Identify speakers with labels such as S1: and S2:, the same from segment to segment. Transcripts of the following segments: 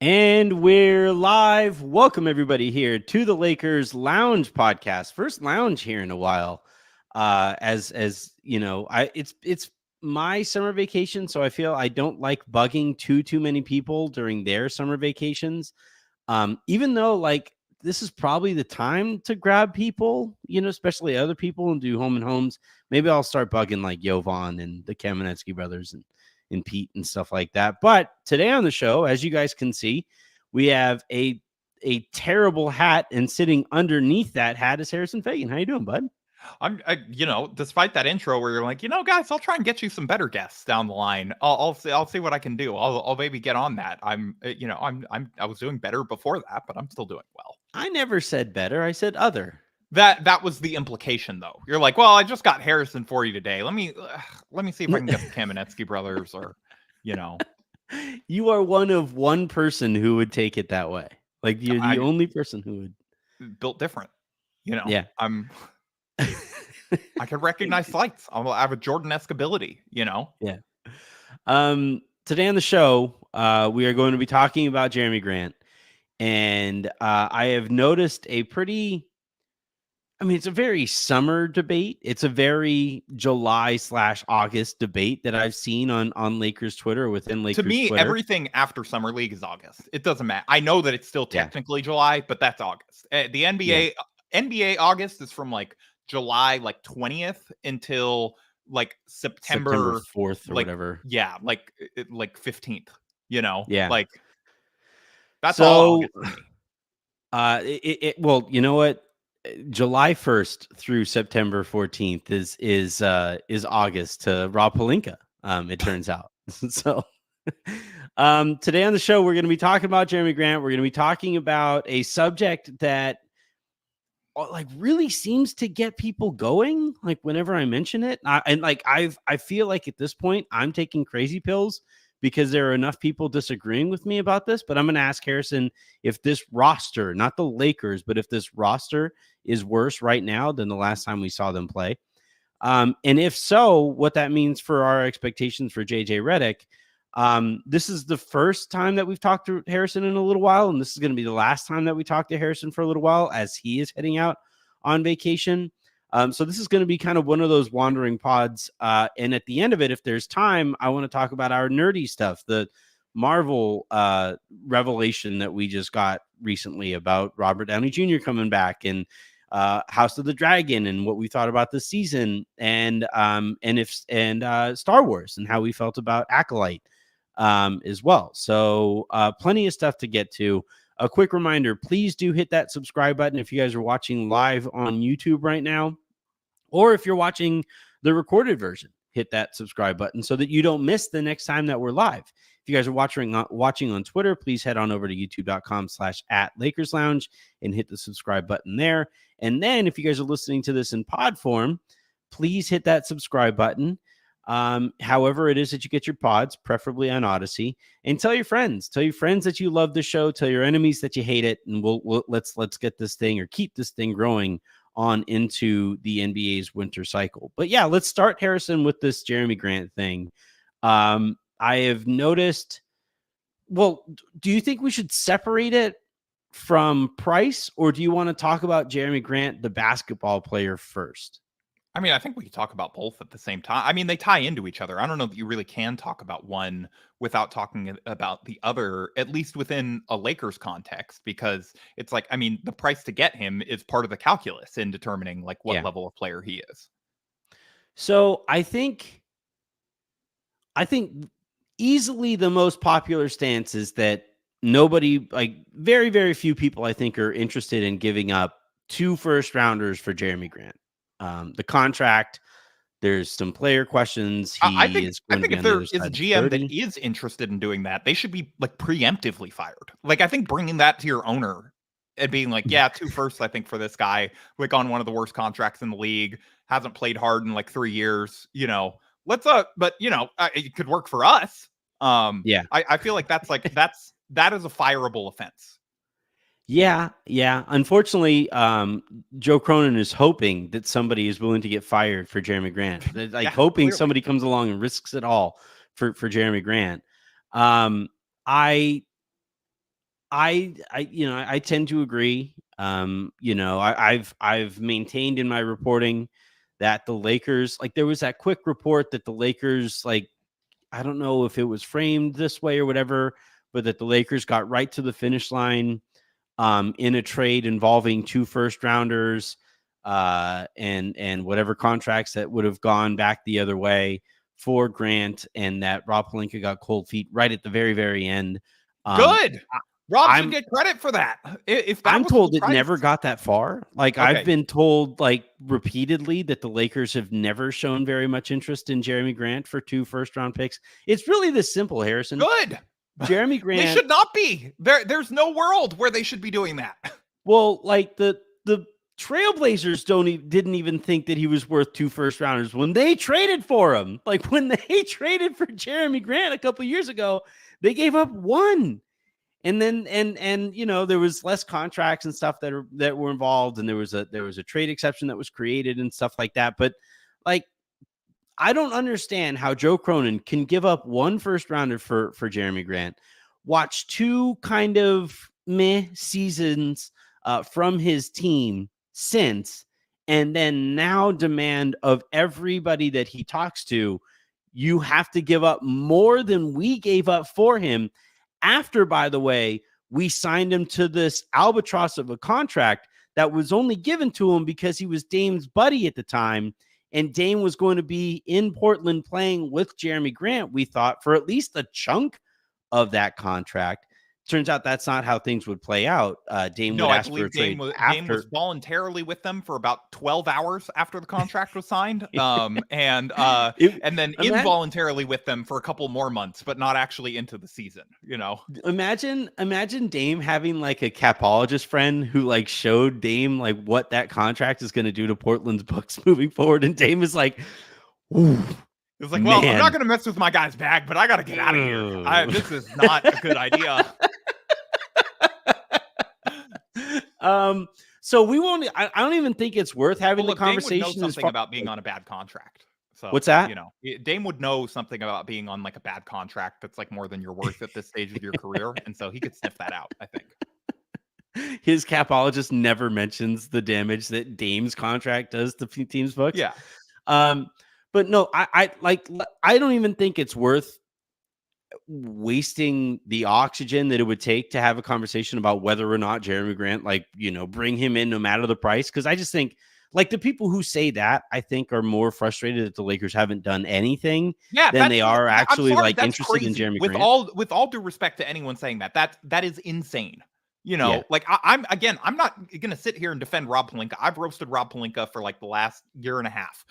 S1: And we're live. Welcome everybody here to the Lakers Lounge podcast. First lounge here in a while. As you know, it's my summer vacation, so I feel I don't like bugging too many people during their summer vacations. Even though like this is probably the time to grab people, especially other people and do home and homes. Maybe I'll start bugging like Jovan and the Kamenetsky brothers and Pete and stuff like that. But today on the show, as you guys can see, we have a terrible hat, and sitting underneath that hat is Harrison Fagan. How you doing, bud?
S2: Despite that intro where you're like, guys, I'll try and get you some better guests down the line. I'll see what I can do. I'll maybe get on that. I was doing better before that, but I'm still doing well.
S1: I never said better. I said other.
S2: That was the implication, though. You're like, well, I just got Harrison for you today. Let me see if I can get the Kamenetsky brothers, or.
S1: You are one person who would take it that way. Like you're the only person who would.
S2: Built different.
S1: Yeah.
S2: I can recognize lights. I have a Jordan-esque ability,
S1: Yeah. Today on the show, we are going to be talking about Jerami Grant. And I have noticed it's a very summer debate. It's a very July/August debate that I've seen on Lakers Twitter, within Lakers
S2: Twitter. To me,
S1: Twitter.
S2: Everything after Summer League is August. It doesn't matter. I know that it's still technically July, but that's August. The NBA August is from like July 20th until like September
S1: 4th or whatever.
S2: Yeah, like 15th.
S1: Yeah,
S2: like that's all August
S1: to me. Well, you know what? July 1st through September 14th is August to Rob Pelinka. It turns out. So today on the show, we're going to be talking about Jerami Grant. We're going to be talking about a subject that like really seems to get people going. Like whenever I mention it, I feel like at this point I'm taking crazy pills because there are enough people disagreeing with me about this. But I'm going to ask Harrison if this roster, not the Lakers, but if this roster is worse right now than the last time we saw them play. And if so, what that means for our expectations for JJ Redick. This is the first time that we've talked to Harrison in a little while, and this is going to be the last time that we talk to Harrison for a little while as he is heading out on vacation. So this is going to be kind of one of those wandering pods. And at the end of it, if there's time, I want to talk about our nerdy stuff, the Marvel revelation that we just got recently about Robert Downey Jr. coming back, and House of the Dragon, and what we thought about this season, and Star Wars, and how we felt about Acolyte as well. So plenty of stuff to get to. A quick reminder, please do hit that subscribe button if you guys are watching live on YouTube right now, or if you're watching the recorded version, hit that subscribe button so that you don't miss the next time that we're live. If you guys are watching on Twitter, please head on over to youtube.com/@LakersLounge and hit the subscribe button there. And then if you guys are listening to this in pod form, please hit that subscribe button. However it is that you get your pods, preferably on Odyssey, and tell your friends that you love the show, tell your enemies that you hate it, and let's get this thing, or keep this thing growing on into the NBA's winter cycle. But yeah, let's start, Harrison, with this Jerami Grant thing. I have noticed, well, do you think we should separate it from price, or do you want to talk about Jerami Grant, the basketball player, first?
S2: I mean, I think we could talk about both at the same time. I mean, they tie into each other. I don't know that you really can talk about one without talking about the other, at least within a Lakers context, because it's like, I mean, the price to get him is part of the calculus in determining like what level of player he is.
S1: So I think easily the most popular stance is that nobody, like very, very few people, I think, are interested in giving up 2 first rounders for Jerami Grant. The contract, there's some player questions.
S2: I think if there is a GM that is interested in doing that, they should be like preemptively fired. Like, I think bringing that to your owner and being like, yeah, 2 firsts, I think, for this guy, like on one of the worst contracts in the league, hasn't played hard in like 3 years, let's but it could work for us. I feel like that is a fireable offense.
S1: Yeah. Unfortunately, Joe Cronin is hoping that somebody is willing to get fired for Jerami Grant. Like hoping clearly somebody comes along and risks it all for Jerami Grant. I tend to agree. I've maintained in my reporting that the Lakers, like, there was that quick report that the Lakers, like, I don't know if it was framed this way or whatever, but that the Lakers got right to the finish line in a trade involving 2 first rounders and whatever contracts that would have gone back the other way for Grant, and that Rob Pelinka got cold feet right at the very, very end.
S2: Good. Rob should get credit for that. If that
S1: I'm
S2: was
S1: told
S2: the
S1: it
S2: price,
S1: never got that far. Like,
S2: Okay.
S1: I've been told, like, repeatedly that the Lakers have never shown very much interest in Jerami Grant for 2 first-round picks. It's really this simple, Harrison.
S2: Good.
S1: Jerami Grant.
S2: They should not be. There's no world where they should be doing that.
S1: Well, like, the Trailblazers didn't even think that he was worth 2 first rounders when they traded for him. Like, when they traded for Jerami Grant a couple years ago, they gave up 1. And then and there was less contracts and stuff that were involved, and there was a trade exception that was created and stuff like that. But, like, I don't understand how Joe Cronin can give up 1 first rounder for Jerami Grant, watch 2 kind of meh seasons from his team since, and then now demand of everybody that he talks to, you have to give up more than we gave up for him. After, by the way, we signed him to this albatross of a contract that was only given to him because he was Dame's buddy at the time, and Dame was going to be in Portland playing with Jerami Grant, we thought, for at least a chunk of that contract. Turns out that's not how things would play out. Dame would ask for a trade after.
S2: Dame was voluntarily with them for about 12 hours after the contract was signed, and then involuntarily with them for a couple more months, but not actually into the season.
S1: Imagine Dame having, like, a capologist friend who, like, showed Dame, like, what that contract is going to do to Portland's books moving forward, and Dame is like, ooh.
S2: It was like, well, I'm not going to mess with my guy's bag, but I got to get out of here. This is not a good idea.
S1: So we won't. I don't even think it's worth having the conversation.
S2: Dame would know something about being on a bad contract. So
S1: what's that?
S2: Dame would know something about being on, like, a bad contract that's, like, more than you're worth at this stage of your career, and so he could sniff that out, I think.
S1: His capologist never mentions the damage that Dame's contract does to teams' books.
S2: Yeah.
S1: But no, I don't even think it's worth wasting the oxygen that it would take to have a conversation about whether or not Jerami Grant, bring him in no matter the price. Because I just think, like, the people who say that, I think, are more frustrated that the Lakers haven't done anything than they are actually interested
S2: crazy.
S1: in Jerami Grant.
S2: With all due respect to anyone saying that is insane.
S1: Yeah.
S2: Like, I'm not going to sit here and defend Rob Pelinka. I've roasted Rob Pelinka for, like, the last year and a half,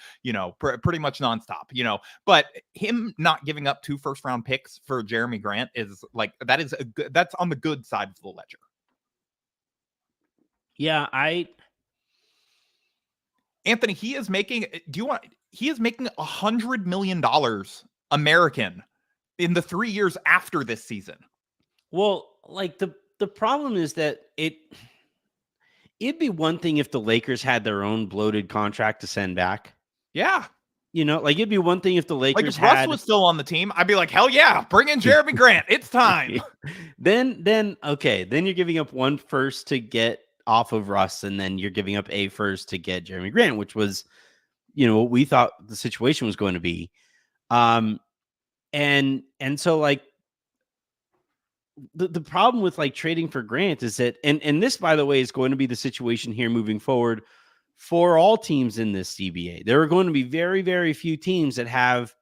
S2: pretty much nonstop, but him not giving up 2 first round picks for Jerami Grant is, like, that's on the good side of the ledger.
S1: Yeah.
S2: Anthony, he is making $100 million American in the 3 years after this season.
S1: Well, like, the problem is that it'd be one thing if the Lakers had their own bloated contract to send back.
S2: Yeah.
S1: Like, it'd be one thing if the Lakers
S2: if Russ was still on the team, I'd be like, hell yeah, bring in Jerami Grant. It's time.
S1: Then okay. Then you're giving up 1 first to get off of Russ, and then you're giving up a first to get Jerami Grant, which was, what we thought the situation was going to be. And so, like, the problem with, like, trading for Grant is that, and this, by the way, is going to be the situation here moving forward for all teams in this CBA. There are going to be very, very few teams that have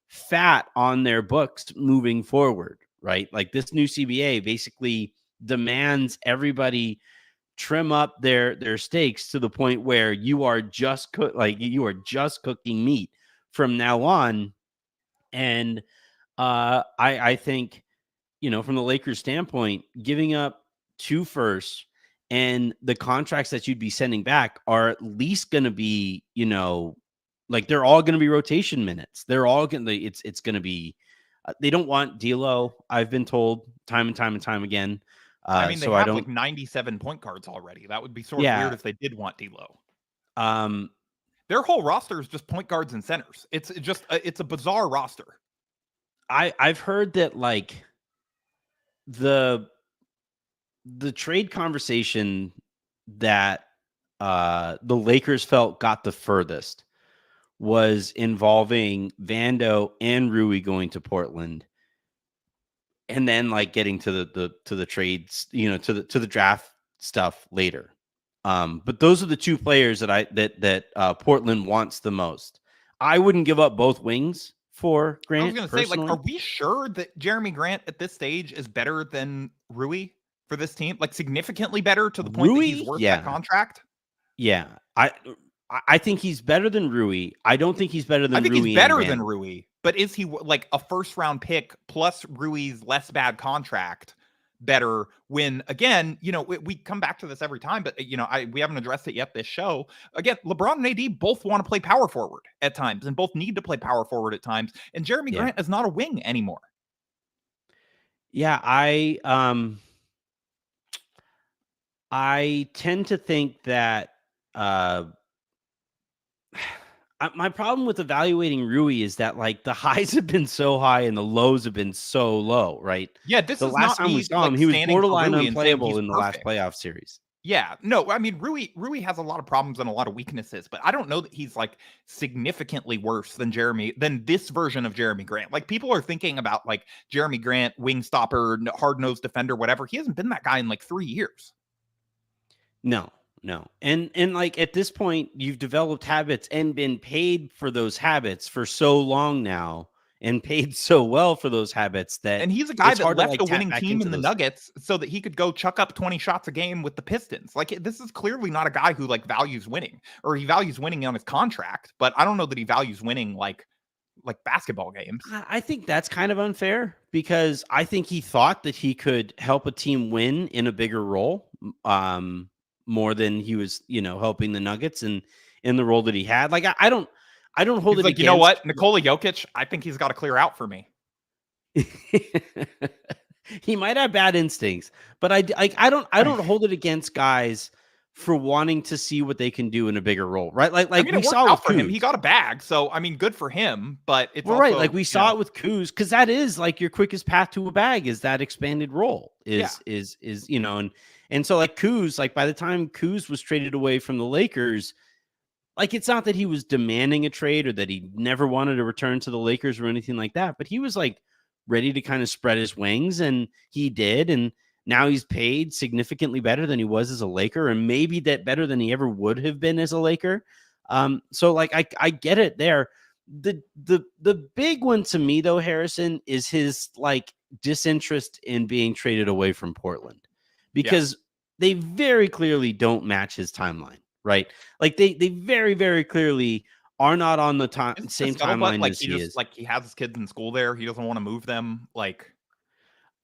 S1: fat on their books moving forward, right? Like, this new CBA basically demands everybody trim up their steaks to the point where you are just cooking meat from now on. And I think, from the Lakers standpoint, giving up 2 firsts and the contracts that you'd be sending back are at least going to be, like, they're all going to be rotation minutes. They're all going to, it's going to be, they don't want D'Lo. I've been told time and time again.
S2: They have like 97 point guards already. That would be sort of weird if they did want D'Lo. Their whole roster is just point guards and centers. It's a bizarre roster.
S1: I've heard that, like, the the trade conversation that the Lakers felt got the furthest was involving Vando and Rui going to Portland, and then like getting to the trades, to the draft stuff later. But those are the two players that Portland wants the most. I wouldn't give up both wings for Grant. I was
S2: going to say, like, are we sure that Jerami Grant at this stage is better than Rui for this team? Like, significantly better to the point that he's worth that contract?
S1: Yeah. I think he's better than Rui. I don't think he's better than Rui. I think
S2: he's better than Rui, but is he like a first round pick plus Rui's less bad contract better when, again, we come back to this every time, but we haven't addressed it yet this show. Again, LeBron and AD both want to play power forward at times and both need to play power forward at times. And Jerami Grant is not a wing anymore.
S1: Yeah. I tend to think that, my problem with evaluating Rui is that like the highs have been so high and the lows have been so low, right?
S2: Yeah, this
S1: the
S2: is
S1: last
S2: not
S1: time we saw him, he was borderline unplayable in the last playoff series.
S2: Yeah, no, I mean Rui has a lot of problems and a lot of weaknesses, but I don't know that he's like significantly worse than this version of Jerami Grant. Like people are thinking about like Jerami Grant, wing stopper, hard-nosed defender, whatever. He hasn't been that guy in like 3 years.
S1: No. And like at this point, you've developed habits and been paid for those habits for so long now and paid so well for those habits that.
S2: And he's a guy that left a winning team in the Nuggets so that he could go chuck up 20 shots a game with the Pistons. Like this is clearly not a guy who like values winning, or he values winning on his contract, but I don't know that he values winning like basketball games.
S1: I think that's kind of unfair because I think he thought that he could help a team win in a bigger role. More than he was, helping the Nuggets and in the role that he had. Like, I don't hold
S2: he's
S1: it
S2: like, you know what? Nikola Jokic, I think he's got to clear out for me.
S1: He might have bad instincts, but I don't hold it against guys for wanting to see what they can do in a bigger role, right? Like I mean, we saw
S2: out for him. He got a bag, so I mean, good for him. But it's also,
S1: right. Like we saw it with Kuz, because that is like your quickest path to a bag is that expanded role. And so like Kuz, like by the time Kuz was traded away from the Lakers, like it's not that he was demanding a trade or that he never wanted to return to the Lakers or anything like that, but he was like ready to kind of spread his wings, and he did. And now he's paid significantly better than he was as a Laker, and maybe that better than he ever would have been as a Laker. So like I get it there. The big one to me though, Harrison, is his like disinterest in being traded away from Portland, because they very clearly don't match his timeline, right? Like they very, very clearly are not on the same timeline as he is.
S2: Like he has his kids in school there. He doesn't want to move them. Like,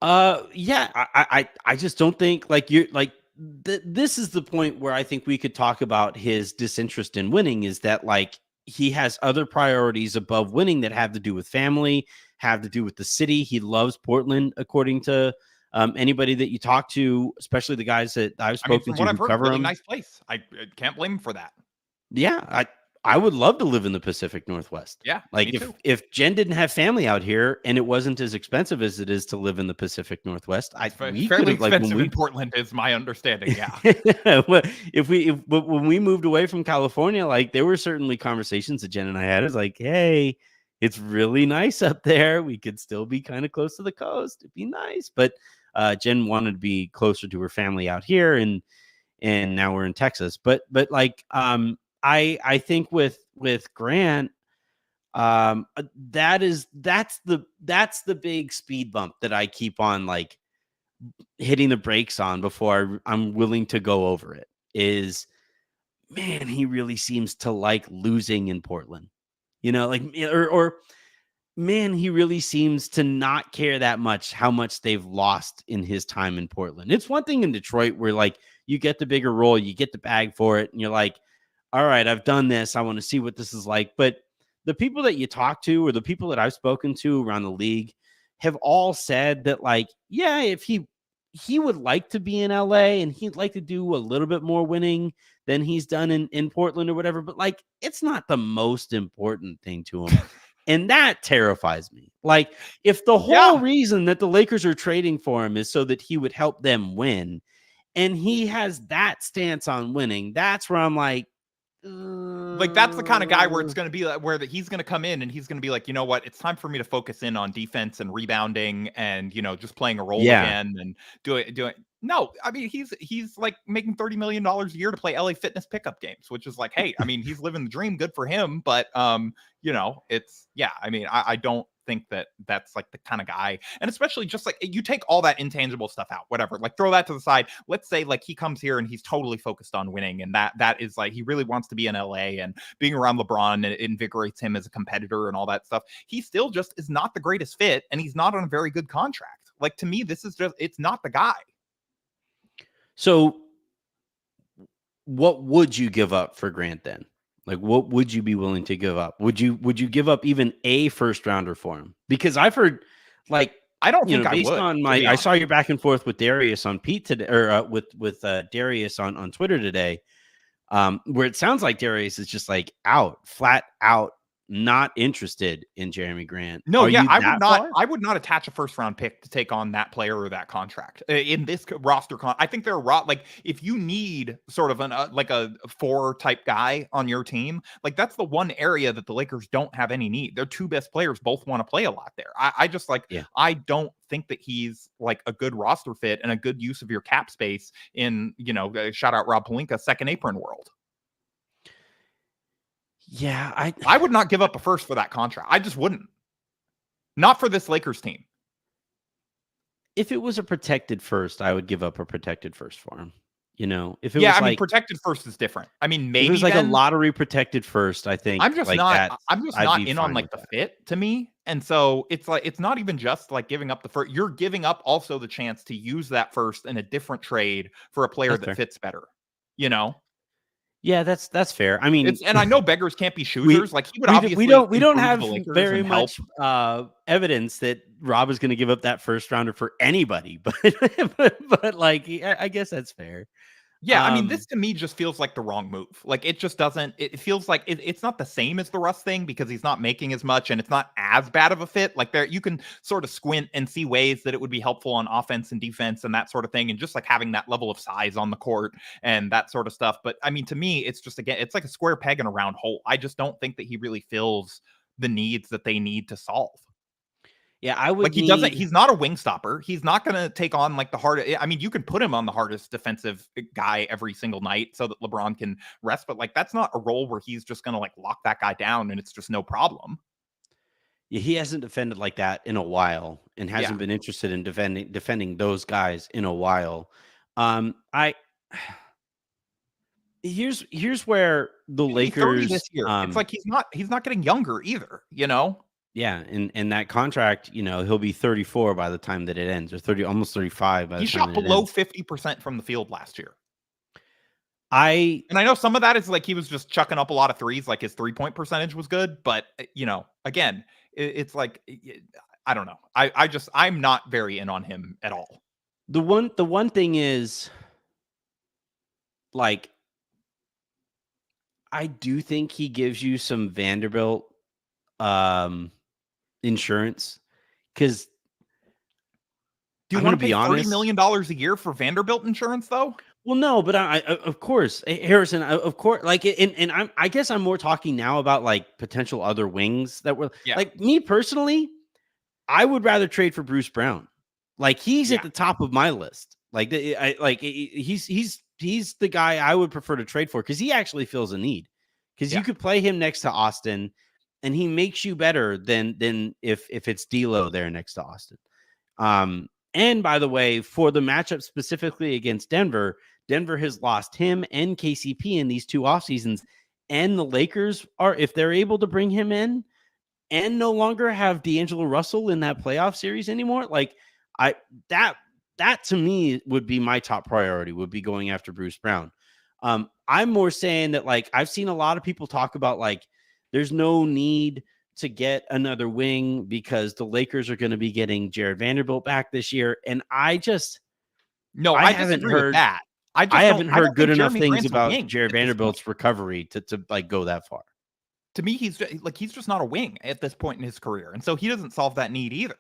S1: yeah, I just don't think like you're like this is the point where I think we could talk about his disinterest in winning, is that like he has other priorities above winning that have to do with family, have to do with the city. He loves Portland, according to anybody that you talk to, especially the guys that I've spoken to who cover him.
S2: Nice place. I can't blame him for that.
S1: Yeah, I would love to live in the Pacific Northwest.
S2: Yeah,
S1: like if Jen didn't have family out here and it wasn't as expensive as it is to live in the Pacific Northwest,
S2: fairly expensive in Portland is my understanding. Yeah.
S1: But when we moved away from California, like there were certainly conversations that Jen and I had. It's like, hey, it's really nice up there. We could still be kind of close to the coast. It'd be nice, but Jen wanted to be closer to her family out here, and now we're in Texas. But like I think with Grant, that's the big speed bump that I keep on like hitting the brakes on before I'm willing to go over it. Is, man, he really seems to like losing in Portland, like or man, he really seems to not care that much how much they've lost in his time in Portland. It's one thing in Detroit where like you get the bigger role, you get the bag for it, and you're like, all right, I've done this. I want to see what this is like. But the people that you talk to, or the people that I've spoken to around the league, have all said that, like, yeah, if he would like to be in LA and he'd like to do a little bit more winning than he's done in Portland or whatever, but like, it's not the most important thing to him. And that terrifies me. Like, if the whole reason that the Lakers are trading for him is so that he would help them win, and he has that stance on winning. That's where I'm like,
S2: that's the kind of guy where it's going to be like, where he's going to come in and he's going to be like, you know what, it's time for me to focus in on defense and rebounding and, you know, just playing a role again and do it. No, I mean, he's like making $30 million a year to play LA Fitness pickup games, which is like, hey, I mean, he's living the dream. Good for him. But, you know, I mean, I don't think that that's like the kind of guy, and especially just like you take all that intangible stuff out, whatever, like throw that to the side. Let's say like he comes here and he's totally focused on winning, and that is like he really wants to be in LA, and being around LeBron it invigorates him as a competitor and all that stuff. He still just is not the greatest fit, and he's not on a very good contract. Like, to me, this is just, it's not the guy.
S1: So what would you give up for Grant then? Like, what would you be willing to give up? Would you give up even a first rounder for him? Because I've heard, like,
S2: I don't think
S1: based on I saw your back and forth with Darius on Pete today, or with Darius on Twitter today, where it sounds like Darius is just like flat out not interested in Jerami Grant.
S2: No, I would not attach a first round pick to take on that player or that contract in this roster. I think they're like, if you need sort of like a 4 type guy on your team, like that's the one area that the Lakers don't have any need. Their 2 best players both want to play a lot there. I just like, I don't think that he's like a good roster fit and a good use of your cap space in, you know, shout out Rob Pelinka, second apron world.
S1: Yeah,
S2: I would not give up a first for that contract. I just wouldn't. Not for this Lakers team.
S1: If it was a protected first, I would give up a protected first for him. You know, if it was
S2: mean, protected first is different. I mean, maybe
S1: it was like a lottery protected first. I think
S2: I'm just
S1: like
S2: not. I'm just not in on like the fit to me. And so it's like, it's not even just like giving up the first. You're giving up also the chance to use that first in a different trade for a player that fits better. You know.
S1: Yeah, that's fair. I mean,
S2: and I know beggars can't be choosers. Like he would obviously.
S1: We don't have very much evidence that Rob is going to give up that first rounder for anybody, but like I guess that's fair.
S2: Yeah, I mean, this to me just feels like the wrong move. Like it just doesn't. It feels like it's not the same as the Russ thing because he's not making as much, and it's not as bad of a fit. Like there, you can sort of squint and see ways that it would be helpful on offense and defense and that sort of thing, and just like having that level of size on the court and that sort of stuff. But I mean, to me, it's just again, it's like a square peg in a round hole. I just don't think that he really fills the needs that they need to solve.
S1: Yeah, I would.
S2: Like he doesn't. He's not a wing stopper. He's not going to take on like the hardest. I mean, you can put him on the hardest defensive guy every single night so that LeBron can rest. But like, that's not a role where he's just going to like lock that guy down and it's just no problem.
S1: Yeah, he hasn't defended like that in a while and hasn't been interested in defending those guys in a while. Here's where the Lakers
S2: this year. It's like he's not getting younger either. You know.
S1: Yeah, and that contract, you know, he'll be 34 by the time that it ends, or 30, almost 35 by the time it ends.
S2: He shot below 50% from the field last year.
S1: And
S2: I know some of that is like he was just chucking up a lot of threes, like his 3-point percentage was good, but you know, again, it's like I don't know. I'm not very in on him at all.
S1: The one thing is, like, I do think he gives you some Vanderbilt insurance, because
S2: do you want to pay $30 million a year for Vanderbilt insurance though?
S1: Well, no, but I of course, Harrison, of course, like, and I guess I'm more talking now about like potential other wings that were like me personally. I would rather trade for Bruce Brown. Like he's at the top of my list. Like he's the guy I would prefer to trade for because he actually fills a need. Because you could play him next to Austin, and he makes you better than if it's D'Lo there next to Austin. And by the way, for the matchup specifically against Denver has lost him and KCP in these 2 off seasons. And the Lakers are, if they're able to bring him in and no longer have D'Angelo Russell in that playoff series anymore, like that to me would be my top priority, would be going after Bruce Brown. I'm more saying that, like, I've seen a lot of people talk about like there's no need to get another wing because the Lakers are going to be getting Jared Vanderbilt back this year. And I haven't heard that. I haven't heard good enough things about Jared Vanderbilt's recovery to like go that far.
S2: To me, he's just not a wing at this point in his career. And so he doesn't solve that need either.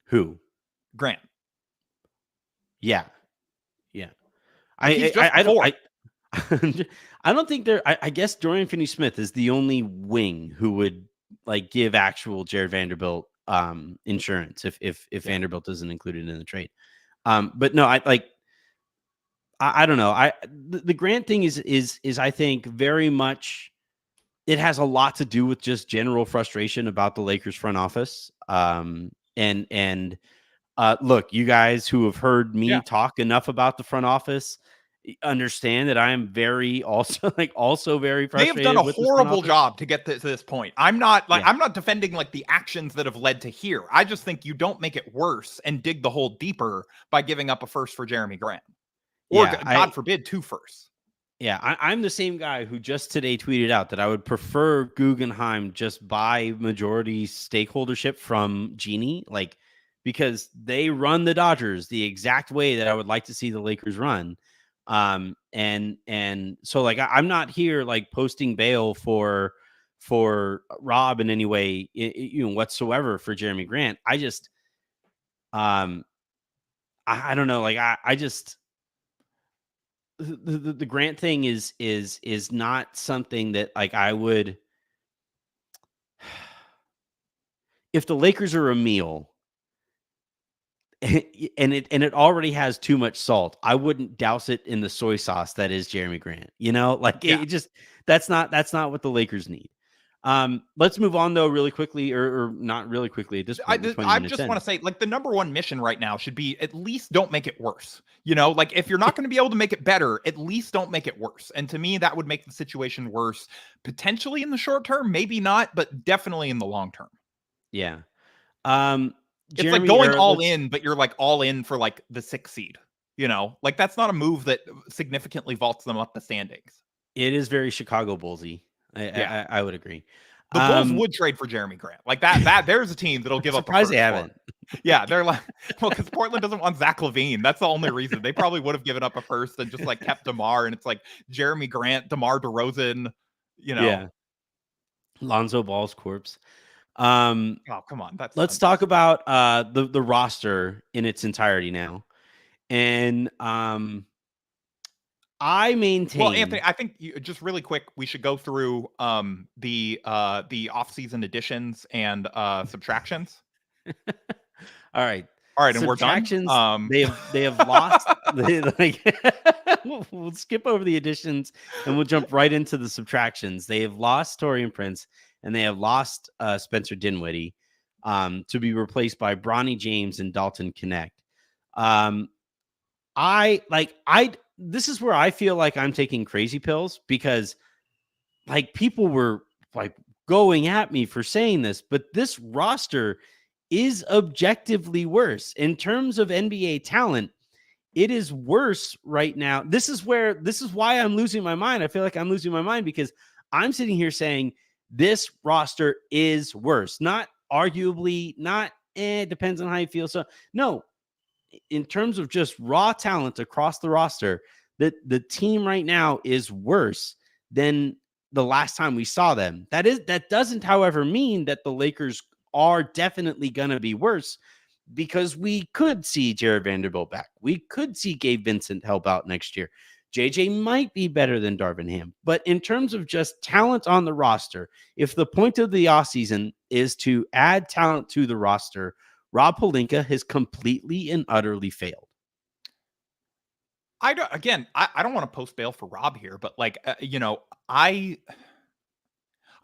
S1: Who?
S2: Grant.
S1: Yeah.
S2: Like, he's just before.
S1: I don't think I guess Dorian Finney-Smith is the only wing who would like give actual Jared Vanderbilt insurance if Vanderbilt isn't included in the trade. But no, I don't know. The Grant thing is I think very much it has a lot to do with just general frustration about the Lakers front office. And look, you guys who have heard me talk enough about the front office understand that I am very also very frustrated.
S2: They have done a horrible job to get to this point. I'm not defending like the actions that have led to here. I just think you don't make it worse and dig the hole deeper by giving up a first for Jerami Grant. Or God forbid, 2 firsts.
S1: Yeah, I'm the same guy who just today tweeted out that I would prefer Guggenheim just buy majority stakeholdership from Genie, like because they run the Dodgers the exact way that I would like to see the Lakers run. And so like I'm not here like posting bail for Rob in any way, whatsoever for Jerami Grant. I just I don't know, like I just the Grant thing is not something that like I would, if the Lakers are a meal and it already has too much salt, I wouldn't douse it in the soy sauce that is Jerami Grant. It just that's not what the Lakers need. Let's move on though really quickly, or not really quickly at this point.
S2: I just want to say, like, the number one mission right now should be at least don't make it worse. Like if you're not going to be able to make it better, at least don't make it worse. And to me, that would make the situation worse, potentially in the short term, maybe not, but definitely in the long term.
S1: Yeah.
S2: It's like going all in, but you're like all in for like the 6th seed. Like that's not a move that significantly vaults them up the standings.
S1: It is very Chicago Bullsy. I would agree.
S2: The Bulls would trade for Jerami Grant. Like that there's a team that'll give up a first.
S1: They haven't.
S2: Yeah, they're like, well, because Portland doesn't want Zach LaVine. That's the only reason. They probably would have given up a first and just like kept DeMar, and it's like Jerami Grant, DeMar DeRozan,
S1: Yeah. Lonzo Ball's corpse.
S2: Oh, come on.
S1: Let's talk about the roster in its entirety now. And I maintain.
S2: Well, Anthony, I think just really quick, we should go through the offseason additions and subtractions.
S1: All right,
S2: and we're done.
S1: They have lost. We'll skip over the additions and we'll jump right into the subtractions. They have lost Taurean Prince and they have lost Spencer Dinwiddie to be replaced by Bronny James and Dalton Connect. This is where I feel like I'm taking crazy pills because like people were like going at me for saying this, but this roster is objectively worse in terms of NBA talent. It is worse right now. This is why I'm losing my mind. I feel like I'm losing my mind because I'm sitting here saying this roster is worse. Not arguably, not depends on how you feel. So no, in terms of just raw talent across the roster, the team right now is worse than the last time we saw them. That doesn't, however, mean that the Lakers are definitely going to be worse because we could see Jared Vanderbilt back. We could see Gabe Vincent help out next year. JJ might be better than Darvin Ham. But in terms of just talent on the roster, if the point of the offseason is to add talent to the roster, Rob Pelinka has completely and utterly failed.
S2: I don't want to post bail for Rob here, but like,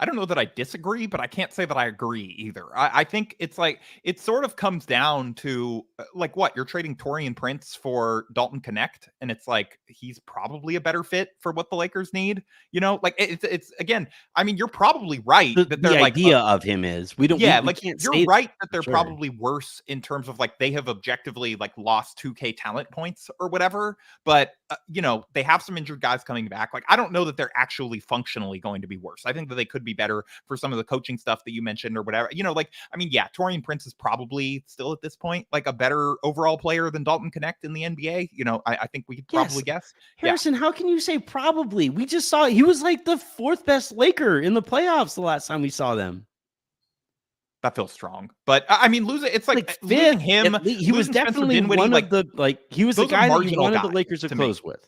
S2: I don't know that I disagree, but I can't say that I agree either. I think it's like, it sort of comes down to like what you're trading Taurean Prince for Dalton Connect. And it's like, he's probably a better fit for what the Lakers need, like it's again, I mean, you're probably right that they're
S1: the
S2: like,
S1: idea of him is we can't
S2: you're right that they're probably worse in terms of like, they have objectively like lost 2K talent points or whatever, but they have some injured guys coming back. Like, I don't know that they're actually functionally going to be worse. I think that they could be better for some of the coaching stuff that you mentioned or whatever, Taurean Prince is probably still at this point like a better overall player than Dalton Connect in the NBA. I think we could probably guess.
S1: Harrison, how can you say probably? We just saw he was like the 4th best Laker in the playoffs the last time we saw them.
S2: That feels strong, but I mean, it's like losing him.
S1: He was definitely one of the he was the guy that you wanted the Lakers to close with.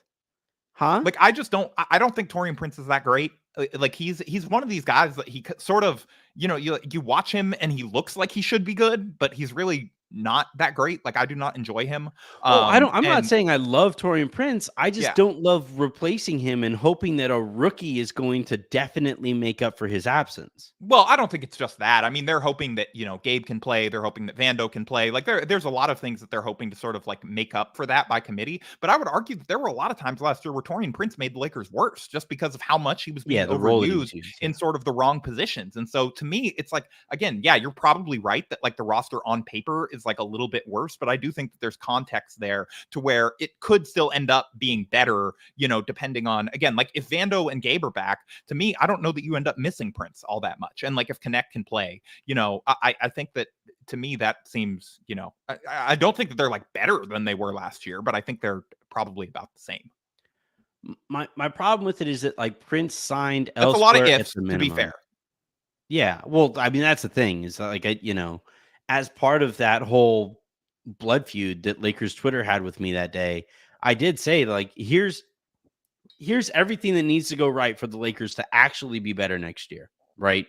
S1: Huh?
S2: Like, I don't think Taurean Prince is that great. Like, he's one of these guys that he sort of, you watch him and he looks like he should be good, but he's really not that great. Like, I do not enjoy him.
S1: I'm not
S2: And
S1: saying I love Taurean Prince. I just
S2: yeah.
S1: don't love replacing him and hoping that a rookie is going to definitely make up for his absence.
S2: Well, I don't think it's just that. I mean, they're hoping that, Gabe can play. They're hoping that Vando can play. Like, there's a lot of things that they're hoping to sort of like make up for that by committee. But I would argue that there were a lot of times last year where Taurean Prince made the Lakers worse just because of how much he was being
S1: The role he was
S2: overused
S1: used,
S2: in sort of the wrong positions. And so to me, it's like, again, yeah, you're probably right that like the roster on paper is like a little bit worse. But I do think that there's context there to where it could still end up being better, depending on, again, like if Vando and Gabe are back, to me, I don't know that you end up missing Prince all that much. And like if Connect can play, I think that to me that seems, I don't think that they're like better than they were last year, but I think they're probably about the same.
S1: My problem with it is that like Prince signed
S2: That's
S1: elsewhere
S2: a lot of ifs,
S1: at the
S2: to
S1: minimum.
S2: be fair.
S1: Yeah, well, I mean that's the thing is like as part of that whole blood feud that Lakers Twitter had with me that day, I did say like here's everything that needs to go right for the Lakers to actually be better next year, right?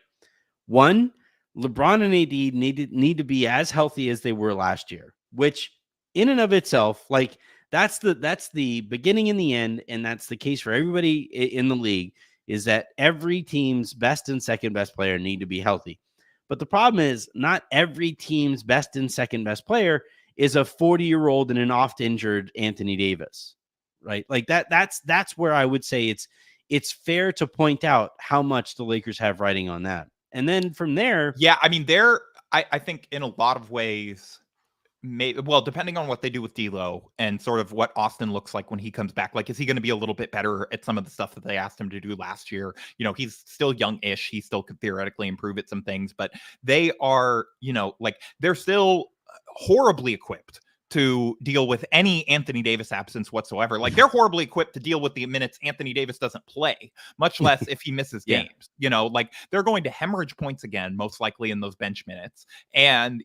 S1: One, LeBron and AD need to be as healthy as they were last year, which in and of itself, like that's the beginning and the end, and that's the case for everybody in the league, is that every team's best and second best player need to be healthy. But the problem is not every team's best and second best player is a 40-year-old and an oft injured Anthony Davis, right? Like that's where I would say it's fair to point out how much the Lakers have writing on that. And then from there,
S2: yeah, I mean, I think in a lot of ways, depending on what they do with D'Lo and sort of what Austin looks like when he comes back, like, is he going to be a little bit better at some of the stuff that they asked him to do last year? He's still young-ish. He still could theoretically improve at some things, but they are, like they're still horribly equipped to deal with any Anthony Davis absence whatsoever. Like they're horribly equipped to deal with the minutes Anthony Davis doesn't play, much less if he misses games. Like they're going to hemorrhage points again, most likely in those bench minutes. And,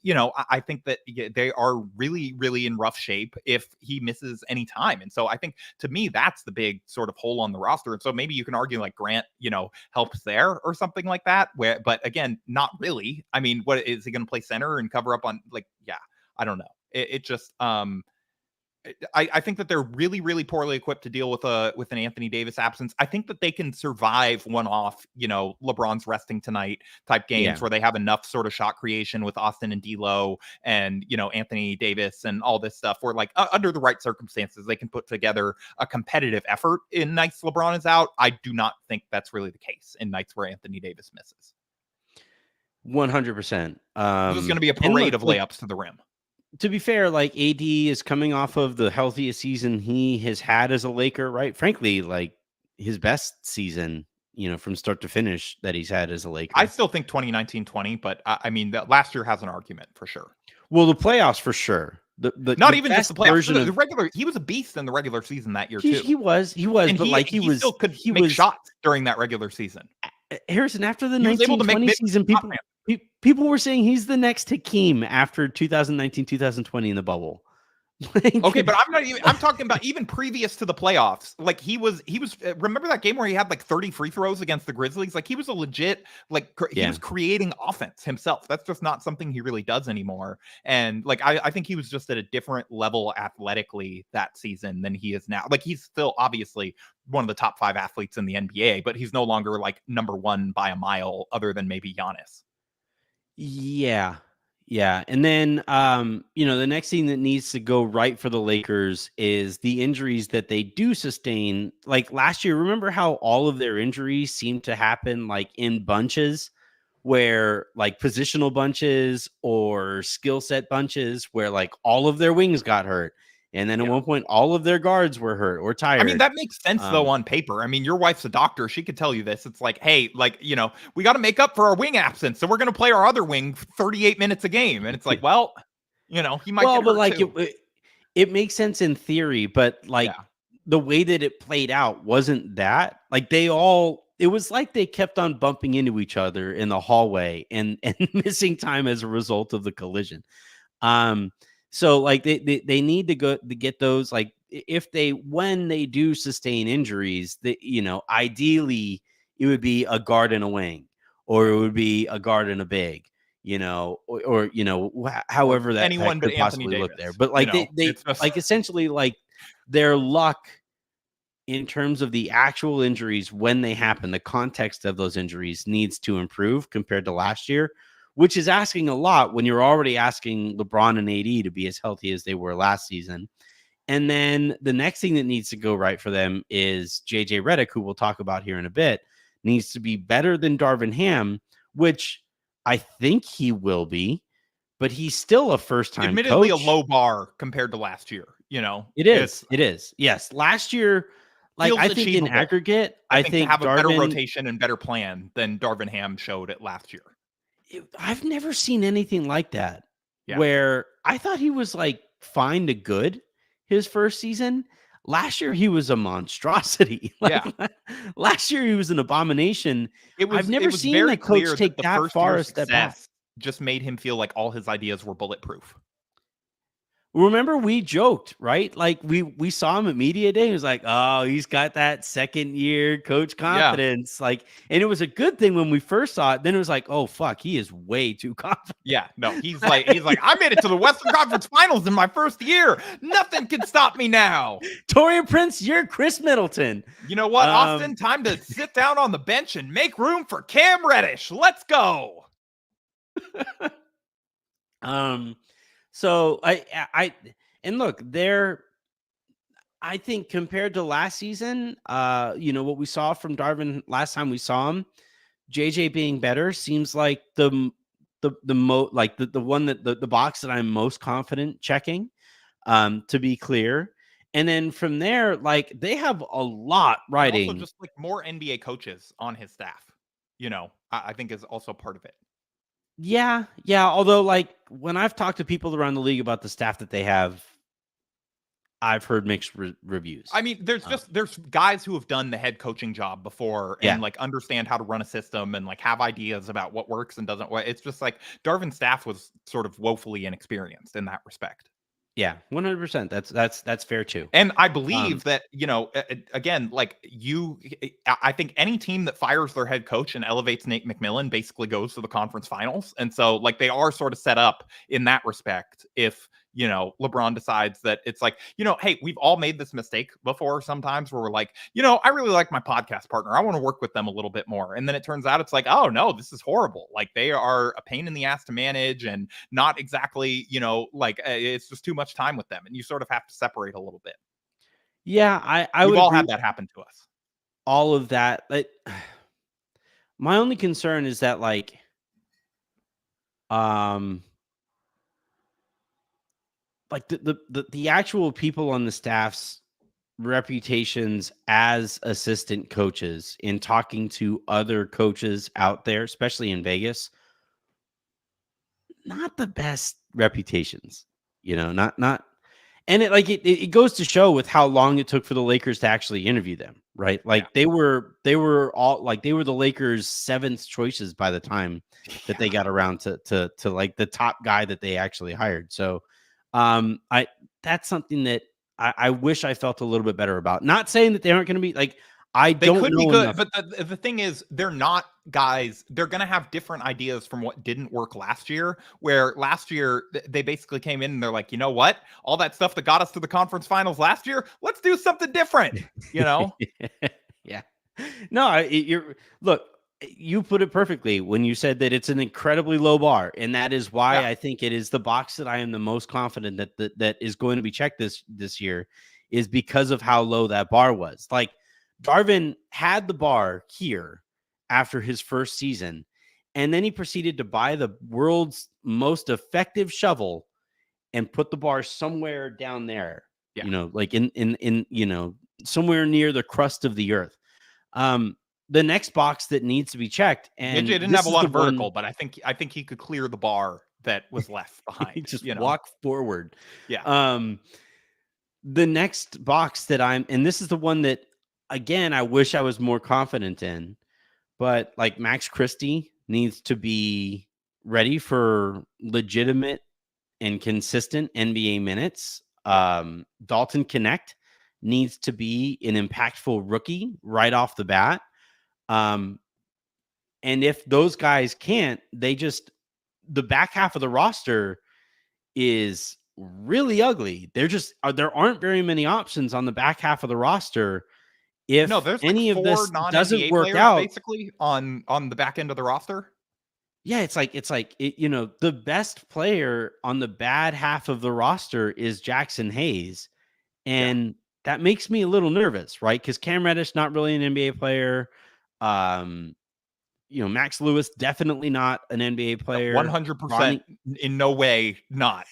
S2: I think that they are really, really in rough shape if he misses any time. And so I think to me, that's the big sort of hole on the roster. And so maybe you can argue like Grant, helps there or something like that. But again, not really. I mean, what is he going to play center and cover up on I don't know. It just, I think that they're really, really poorly equipped to deal with an Anthony Davis absence. I think that they can survive one-off, LeBron's resting tonight type games where they have enough sort of shot creation with Austin and D'Lo and, Anthony Davis and all this stuff where like under the right circumstances, they can put together a competitive effort in nights LeBron is out. I do not think that's really the case in nights where Anthony Davis misses.
S1: 100%.
S2: This is going to be a parade of layups to the rim.
S1: To be fair, like AD is coming off of the healthiest season he has had as a Laker, right? Frankly, like his best season, from start to finish that he's had as a Laker.
S2: I still think 2019-20, but I mean, last year has an argument for sure.
S1: Well, the playoffs for sure.
S2: Not even just the playoffs. The regular, he was a beast in the regular season that year too.
S1: He was,
S2: and
S1: but
S2: he still could make shots during that regular season.
S1: Harrison, after the 1920 season, people were saying he's the next Hakeem after 2019-2020 in the bubble.
S2: Okay, but I'm talking about even previous to the playoffs. Like he was remember that game where he had like 30 free throws against the Grizzlies? Like he was a legit, he was creating offense himself. That's just not something he really does anymore. And like, I think he was just at a different level athletically that season than he is now. Like he's still obviously one of the top 5 athletes in the NBA, but he's no longer like number 1 by a mile other than maybe Giannis.
S1: Yeah. And then, the next thing that needs to go right for the Lakers is the injuries that they do sustain. Like last year, remember how all of their injuries seemed to happen like in bunches where like positional bunches or skill set bunches where like all of their wings got hurt. And then at one point, all of their guards were hurt or tired.
S2: I mean, that makes sense, though, on paper. I mean, your wife's a doctor. She could tell you this. It's like, hey, like, we got to make up for our wing absence. So we're going to play our other wing 38 minutes a game. And it's like, well, he might get hurt
S1: but like
S2: too.
S1: it makes sense in theory, but like the way that it played out wasn't that. Like it was like they kept on bumping into each other in the hallway and missing time as a result of the collision. So like they need to go to get those like when they do sustain injuries, that, ideally it would be a guard and a wing, or it would be a guard and a big, or however
S2: or
S1: that
S2: anyone but
S1: could
S2: Anthony
S1: possibly
S2: Davis.
S1: look there. But like they
S2: it's just
S1: like essentially like their luck in terms of the actual injuries when they happen, the context of those injuries needs to improve compared to last year, which is asking a lot when you're already asking LeBron and AD to be as healthy as they were last season. And then the next thing that needs to go right for them is JJ Redick, who we'll talk about here in a bit, needs to be better than Darvin Ham, which I think he will be, but he's still a first-time
S2: admittedly
S1: coach.
S2: a low bar compared to last year.
S1: It is. Yes, last year, like I think in aggregate, I think
S2: to have
S1: Darvin,
S2: a better rotation and better plan than Darvin Ham showed it last year.
S1: I've never seen anything like that.
S2: Yeah.
S1: Where I thought he was like fine to good his first season. Last year he was a monstrosity. Last year he was an abomination. I've never seen a coach take that far a step back.
S2: Just made him feel like all his ideas were bulletproof.
S1: Remember, we joked, right? Like we saw him at media day. He was like, "Oh, he's got that second year coach confidence."
S2: Yeah.
S1: Like, and it was a good thing when we first saw it. Then it was like, "Oh fuck, he is way too confident."
S2: Yeah, no, he's like, I made it to the Western Conference Finals in my first year. Nothing can stop me now.
S1: Taurean Prince, you're Chris Middleton.
S2: You know what, Austin? Time to sit down on the bench and make room for Cam Reddish. Let's go.
S1: So and look, I think compared to last season, what we saw from Darvin last time we saw him, JJ being better seems like the one that the box that I'm most confident checking, to be clear. And then from there, like they have a lot riding.
S2: Also, just like more NBA coaches on his staff, I think is also part of it.
S1: Yeah. Although, like, when I've talked to people around the league about the staff that they have, I've heard mixed reviews.
S2: I mean, there's guys who have done the head coaching job before and like understand how to run a system and like have ideas about what works and doesn't work. It's just like Darvin's staff was sort of woefully inexperienced in that respect.
S1: Yeah, 100%. That's fair too.
S2: And I believe that, again, like I think any team that fires their head coach and elevates Nate McMillan basically goes to the conference finals. And so like they are sort of set up in that respect. If, LeBron decides that it's like, hey, we've all made this mistake before sometimes where we're like, I really like my podcast partner. I want to work with them a little bit more. And then it turns out it's like, oh no, this is horrible. Like they are a pain in the ass to manage and not exactly, like it's just too much time with them. And you sort of have to separate a little bit.
S1: Yeah,
S2: we've all had that happen to us.
S1: All of that. Like, my only concern is that like, like the actual people on the staff's reputations as assistant coaches in talking to other coaches out there, especially in Vegas, not the best reputations, not. And it goes to show with how long it took for the Lakers to actually interview them, right? Like they were the Lakers' seventh choices by the time that they got around to like the top guy that they actually hired. So that's something that I wish I felt a little bit better about. Not saying that they aren't going to be like, they don't know
S2: be good,
S1: enough.
S2: but the thing is, they're not guys. They're going to have different ideas from what didn't work last year. Where last year they basically came in and they're like, you know what? All that stuff that got us to the conference finals last year, let's do something different.
S1: Yeah. No, look. You put it perfectly when you said that it's an incredibly low bar, and that is why I think it is the box that I am the most confident that is going to be checked this year, is because of how low that bar was. Like Darvin had the bar here after his first season, and then he proceeded to buy the world's most effective shovel and put the bar somewhere down there.
S2: Yeah.
S1: Like in somewhere near the crust of the earth. The next box that needs to be checked, and
S2: JJ didn't have a lot of vertical, but I think he could clear the bar that was left behind.
S1: Just walk forward.
S2: Yeah.
S1: The next box that and this is the one that, again, I wish I was more confident in, but like Max Christie needs to be ready for legitimate and consistent NBA minutes. Dalton Connect needs to be an impactful rookie right off the bat. And if those guys can't, the back half of the roster is really ugly. There aren't very many options on the back half of the roster. If
S2: there's
S1: any
S2: like
S1: of
S2: 4
S1: this doesn't
S2: non-NBA
S1: work
S2: players
S1: out,
S2: basically on the back end of the roster.
S1: Yeah, it's like the best player on the bad half of the roster is Jackson Hayes, and that makes me a little nervous, right? Because Cam Reddish not really an NBA player. Max Lewis definitely not an NBA player.
S2: 100% in no way not.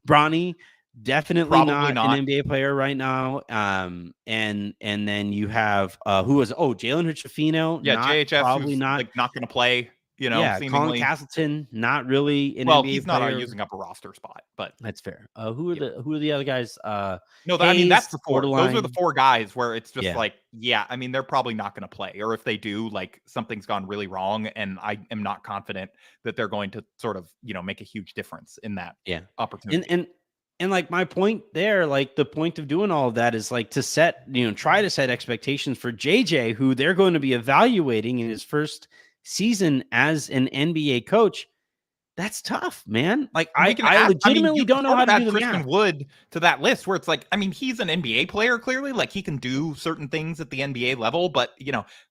S1: Bronny definitely
S2: Probably
S1: not an NBA player right now. And then you have Jalen Hood-Schifino,
S2: JHS
S1: probably
S2: who's
S1: not
S2: like not going to play.
S1: Colin
S2: Seemingly.
S1: Castleton, not really an NBA
S2: he's
S1: player.
S2: not using up a roster spot, but
S1: that's fair. Who are the other guys?
S2: No,
S1: Hayes,
S2: I mean that's the 4.
S1: Borderline.
S2: Those are the 4 guys where it's just I mean they're probably not going to play, or if they do, like something's gone really wrong, and I am not confident that they're going to sort of make a huge difference in that opportunity.
S1: And like my point there, like the point of doing all of that is like to try to set expectations for JJ, who they're going to be evaluating in his first season as an NBA coach. That's tough, man. Like I legitimately don't know how to do the
S2: Christian
S1: math.
S2: Wood to that list where it's like, I mean, he's an NBA player, clearly. Like he can do certain things at the NBA level, but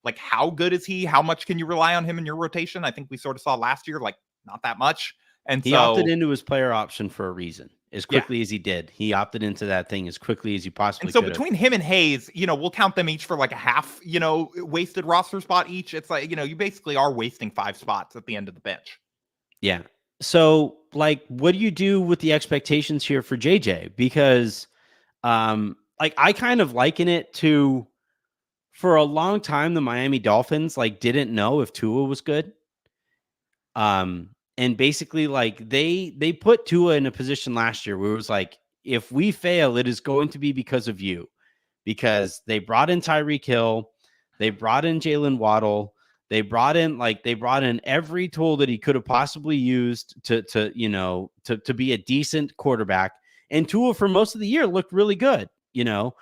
S2: like how good is he? How much can you rely on him in your rotation? I think we sort of saw last year, like not that much. And
S1: he opted into his player option for a reason. As quickly as he did, he opted into that thing as quickly as he possibly could.
S2: And so between him and Hayes, we'll count them each for like a half, wasted roster spot each. It's like, you basically are wasting 5 spots at the end of the bench.
S1: Yeah. So like, what do you do with the expectations here for JJ? Because, like I kind of liken it to, for a long time, the Miami Dolphins like didn't know if Tua was good. And basically, like they put Tua in a position last year where it was like, if we fail, it is going to be because of you, because they brought in Tyreek Hill, they brought in Jalen Waddle, they brought in every tool that he could have possibly used to be a decent quarterback. And Tua for most of the year looked really good. The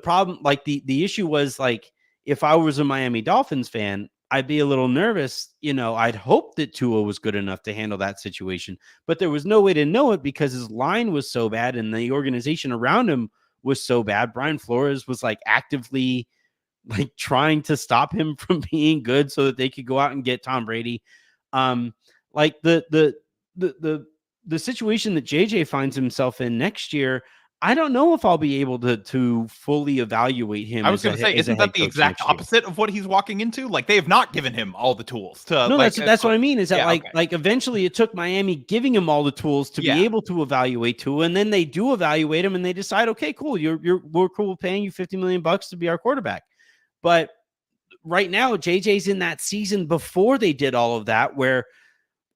S1: problem, like the issue was like, if I was a Miami Dolphins fan, I'd be a little nervous. I'd hope that Tua was good enough to handle that situation, but there was no way to know it because his line was so bad and the organization around him was so bad. Brian Flores was like actively like trying to stop him from being good so that they could go out and get Tom Brady. Like the situation that JJ finds himself in next year, I don't know if I'll be able to fully evaluate him.
S2: I was going to say, isn't that the exact opposite of what he's walking into? Like they have not given him all the tools to.
S1: No, that's what I mean. Is that like eventually it took Miami giving him all the tools to be able to evaluate Tua, and then they do evaluate him and they decide, okay, cool, we're cool paying you $50 million to be our quarterback. But right now, JJ's in that season before they did all of that, where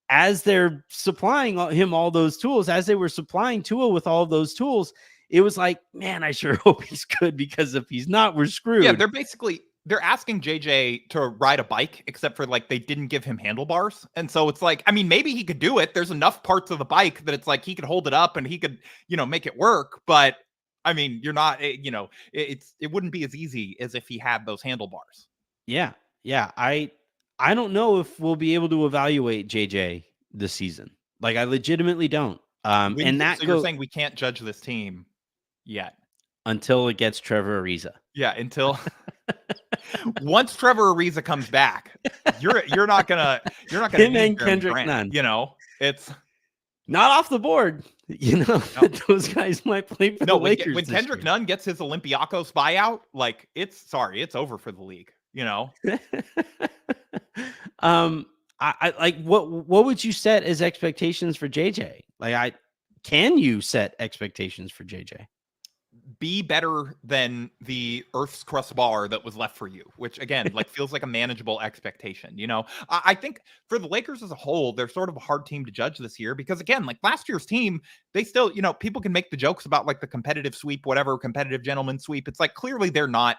S1: as they're supplying him all those tools, as they were supplying Tua with all of those tools, it was like, man, I sure hope he's good, because if he's not, we're screwed.
S2: Yeah, they're asking JJ to ride a bike, except for like they didn't give him handlebars. And so it's like, I mean, maybe he could do it. There's enough parts of the bike that it's like he could hold it up and he could, make it work. But I mean, you're not, it wouldn't be as easy as if he had those handlebars.
S1: Yeah. Yeah. I don't know if we'll be able to evaluate JJ this season. Like I legitimately don't.
S2: You're saying we can't judge this team yet
S1: until it gets Trevor Ariza.
S2: Yeah, until once Trevor Ariza comes back, you're not gonna
S1: him and Kendrick Nunn.
S2: It's
S1: not off the board. Those guys might play for the Lakers.
S2: When Kendrick Nunn gets his Olympiacos buyout, like it's over for the league.
S1: I like what would you set as expectations for JJ? Like can you set expectations for JJ?
S2: Be better than the Earth's crust bar that was left for you, which again, like feels like a manageable expectation. I think for the Lakers as a whole, they're sort of a hard team to judge this year because again, like last year's team, they still, people can make the jokes about like the competitive sweep, whatever competitive gentleman sweep. It's like clearly they're not,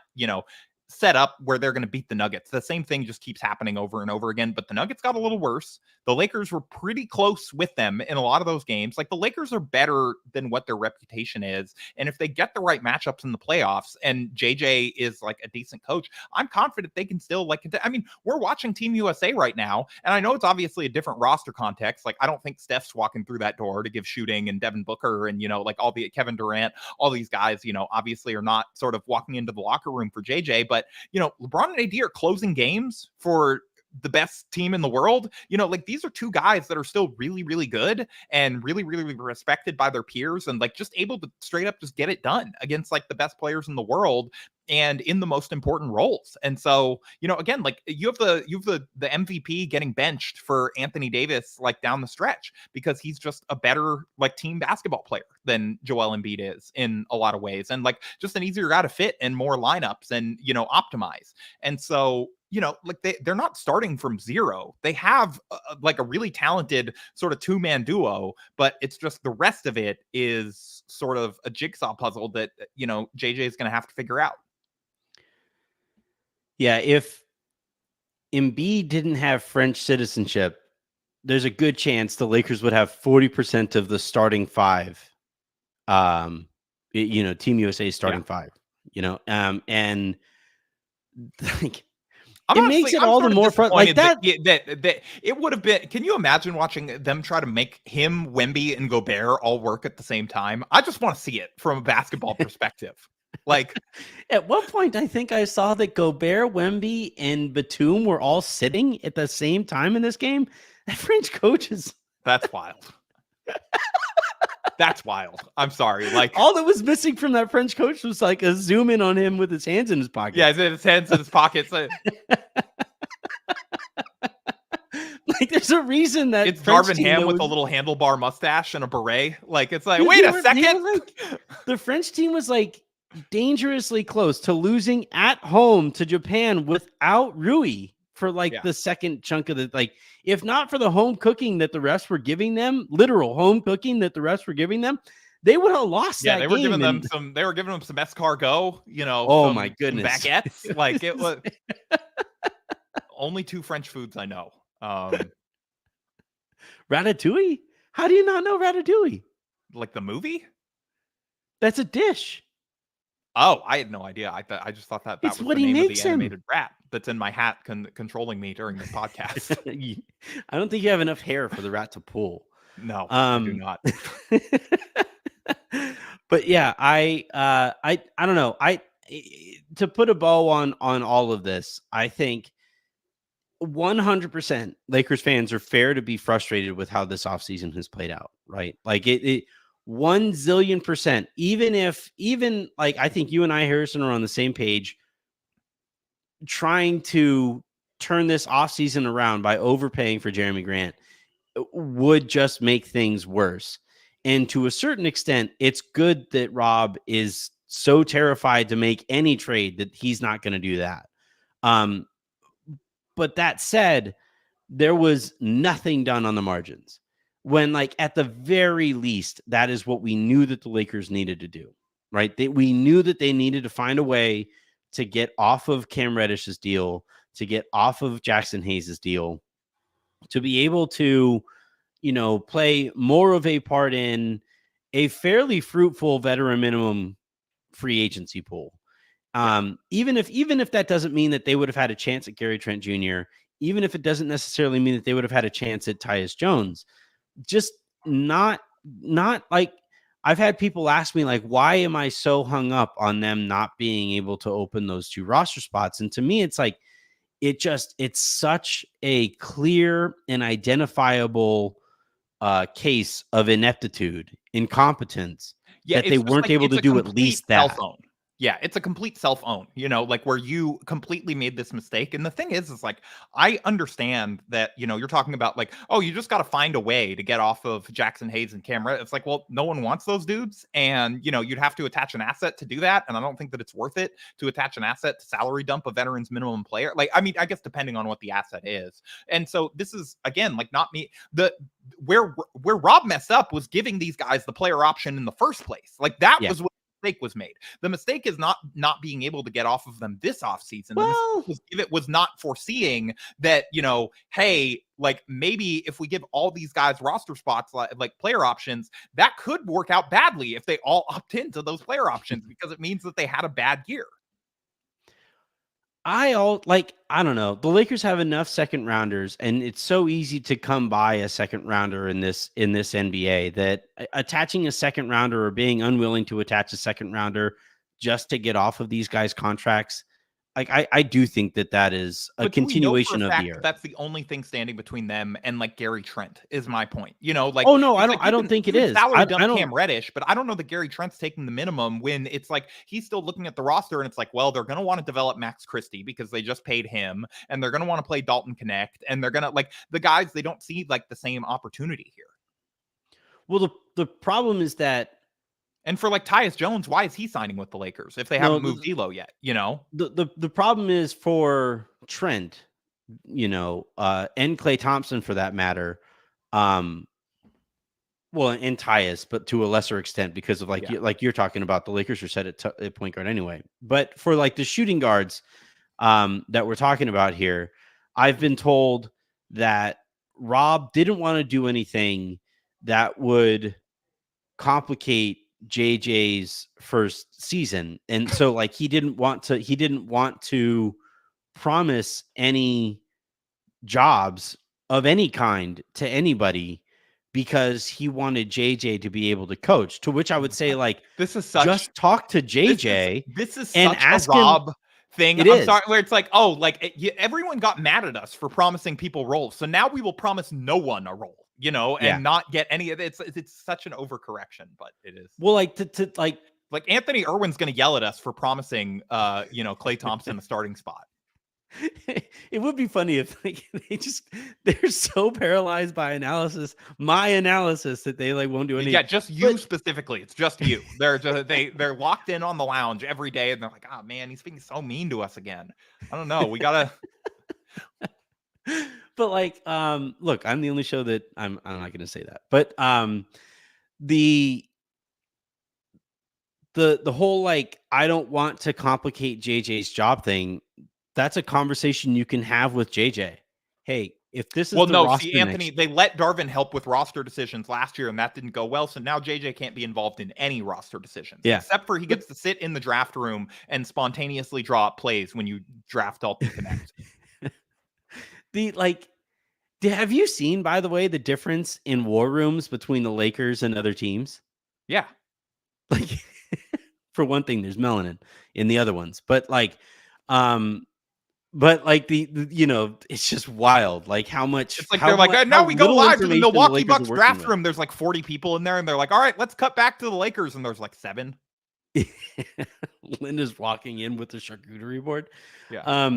S2: set up where they're going to beat the Nuggets. The same thing just keeps happening over and over again, but the Nuggets got a little worse. The Lakers were pretty close with them in a lot of those games. Like, the Lakers are better than what their reputation is. And if they get the right matchups in the playoffs and JJ is like a decent coach, I'm confident they can still like, I mean, we're watching Team USA right now. And I know it's obviously a different roster context. Like, I don't think Steph's walking through that door to give shooting, and Devin Booker and, you know, like all the Kevin Durant, all these guys, you know, obviously are not sort of walking into the locker room for JJ, but you know, LeBron and AD are closing games for the best team in the world. You know, like, these are two guys that are still really, really good and really, really respected by their peers, and like just able to straight up just get it done against like the best players in the world and in the most important roles. And so, you know, again, like, you have the MVP getting benched for Anthony Davis, like, down the stretch, because he's just a better like team basketball player than Joel Embiid is in a lot of ways, and like just an easier guy to fit in more lineups and, you know, optimize. And so, you know, like, they're not starting from zero. They have like a really talented sort of two-man duo, but it's just the rest of it is sort of a jigsaw puzzle that, you know, JJ is going to have to figure out.
S1: Yeah, if Embiid didn't have French citizenship, there's a good chance the Lakers would have 40% of the starting five. You know, Team USA starting five. You know, and like, it makes it all the more fun. Like that
S2: it would have been. Can you imagine watching them try to make him, Wemby, and Gobert all work at the same time? I just want to see it from a basketball perspective. Like,
S1: at one point, I think I saw that Gobert, Wemby, and Batum were all sitting at the same time in this game. That French coach is...
S2: That's wild. That's wild. I'm sorry. Like,
S1: all that was missing from that French coach was like a zoom in on him with his hands in his pocket.
S2: Yeah, his hands in his pockets.
S1: Like, there's a reason that
S2: it's Darvin Ham with a little handlebar mustache and a beret. Like, it's like, wait a second.
S1: The French team was like dangerously close to losing at home to Japan without Rui for like the second chunk of the, like, if not for the home cooking that the refs were giving them, literal home cooking that the refs were giving them, they would have lost that game.
S2: They were giving them some escargot, you know.
S1: Oh my goodness.
S2: Baguettes. Like, it was only two French foods I know.
S1: Ratatouille? How do you not know Ratatouille?
S2: Like the movie?
S1: That's a dish.
S2: Oh, I had no idea. I just thought that was
S1: what
S2: the
S1: he
S2: name
S1: makes
S2: of the animated rat that's in my hat controlling me during this podcast.
S1: I don't think you have enough hair for the rat to pull.
S2: No, I do not.
S1: But yeah, I don't know. To put a bow on all of this, I think 100% Lakers fans are fair to be frustrated with how this offseason has played out, right? Like, it 1 zillion percent, even like, I think you and I, Harrison, are on the same page trying to turn this offseason around by overpaying for Jerami Grant would just make things worse. And to a certain extent, it's good that Rob is so terrified to make any trade that he's not going to do that. But that said, there was nothing done on the margins when, like, at the very least, that is what we knew that the Lakers needed to do, right? We knew that they needed to find a way to get off of Cam Reddish's deal, to get off of Jackson Hayes' deal, to be able to, you know, play more of a part in a fairly fruitful veteran minimum free agency pool. Even if that doesn't mean that they would have had a chance at Gary Trent Jr., even if it doesn't necessarily mean that they would have had a chance at Tyus Jones, just not like, I've had people ask me, like, why am I so hung up on them not being able to open those two roster spots? And to me, it's like, it's such a clear and identifiable case of ineptitude, incompetence, that they weren't able to do at least that.
S2: Yeah, it's a complete self-own, you know, like, where you completely made this mistake. And the thing is like, I understand that, you know, you're talking about like, oh, you just got to find a way to get off of Jackson Hayes and Cam Reddish. It's like, well, no one wants those dudes. And, you know, you'd have to attach an asset to do that. And I don't think that it's worth it to attach an asset to salary dump a veteran's minimum player. Like, I mean, I guess depending on what the asset is. And so this is, again, like, not me. Where Rob messed up was giving these guys the player option in the first place. Like, that was what mistake was made. The mistake is not being able to get off of them this offseason.
S1: Well,
S2: It was not foreseeing that, hey, like maybe if we give all these guys roster spots, like player options, that could work out badly if they all opt into those player options because it means that they had a bad year.
S1: I don't know. The Lakers have enough second rounders, and it's so easy to come by a second rounder in this NBA that attaching a second rounder or being unwilling to attach a second rounder just to get off of these guys' contracts. Like I do think that is a continuation of the year.
S2: That's the only thing standing between them and like Gary Trent is my point. Like,
S1: oh no, I don't think it is.
S2: Salary dump Cam Reddish, but I don't know that Gary Trent's taking the minimum when it's like he's still looking at the roster and it's like, well, they're going to want to develop Max Christie because they just paid him, and they're going to want to play Dalton Connect, and they're going to like the guys they don't see like the same opportunity here.
S1: Well, the problem is that.
S2: And for like Tyus Jones, why is he signing with the Lakers if they haven't moved D'Lo yet?
S1: The problem is for Trent, and Klay Thompson for that matter. Well, and Tyus, but to a lesser extent because of like you're talking about, the Lakers are set at point guard anyway. But for like the shooting guards that we're talking about here, I've been told that Rob didn't want to do anything that would complicate JJ's first season, and so like he didn't want to promise any jobs of any kind to anybody because he wanted JJ to be able to coach. To which I would say, like,
S2: this is such,
S1: just talk to JJ.
S2: This is
S1: and
S2: such
S1: ask
S2: a Rob
S1: him,
S2: thing. I'm sorry, where it's like, oh, like everyone got mad at us for promising people roles, so now we will promise no one a role. And not get any of it. It's such an overcorrection, but it is.
S1: Well, like to like
S2: Anthony Irwin's going to yell at us for promising, Klay Thompson a starting spot.
S1: It would be funny if like they're so paralyzed by my analysis that they like won't do anything.
S2: Yeah, just you specifically. It's just you. They're locked in on the lounge every day, and they're like, oh man, he's being so mean to us again. I don't know. We gotta.
S1: But like, look, I'm the only show that I'm not going to say that, but the whole like I don't want to complicate JJ's job thing. That's a conversation you can have with JJ. Hey, if this is
S2: Anthony, they let Darvin help with roster decisions last year, and that didn't go well. So now JJ can't be involved in any roster decisions, except for he gets to sit in the draft room and spontaneously draw up plays when you draft Dalton Connect.
S1: Have you seen, by the way, the difference in war rooms between the Lakers and other teams?
S2: Yeah.
S1: Like, for one thing, there's melanin in the other ones, but it's just wild. Like how much.
S2: It's like they're like, now we go live to the Milwaukee Bucks draft room. There's like 40 people in there, and they're like, all right, let's cut back to the Lakers, and there's like 7.
S1: Linda's walking in with the charcuterie board.
S2: Yeah.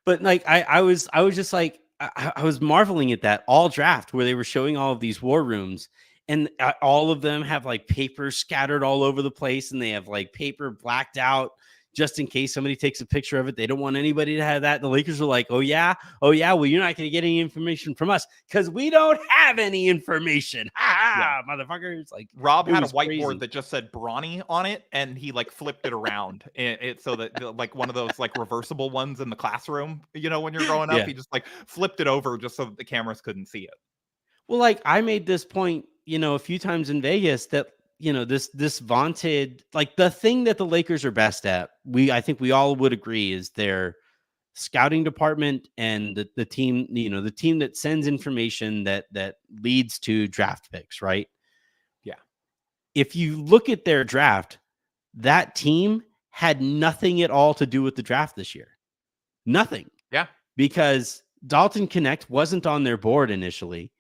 S1: But like I was just like I was marveling at that all draft where they were showing all of these war rooms, and all of them have like paper scattered all over the place, and they have like paper blacked out just in case somebody takes a picture of it. They don't want anybody to have that. The Lakers are like, oh yeah, well, you're not going to get any information from us because we don't have any information. Motherfuckers. Like
S2: Rob had a whiteboard that just said Bronny on it, and he like flipped it around it so that like one of those like reversible ones in the classroom, when you're growing up, he just like flipped it over just so that the cameras couldn't see it.
S1: Well, like I made this point, a few times in Vegas that this vaunted, like the thing that the Lakers are best at, I think we all would agree, is their scouting department and the team, the team that sends information that leads to draft picks, right?
S2: Yeah.
S1: If you look at their draft, that team had nothing at all to do with the draft this year. Nothing.
S2: Yeah.
S1: Because Dalton Connect wasn't on their board initially,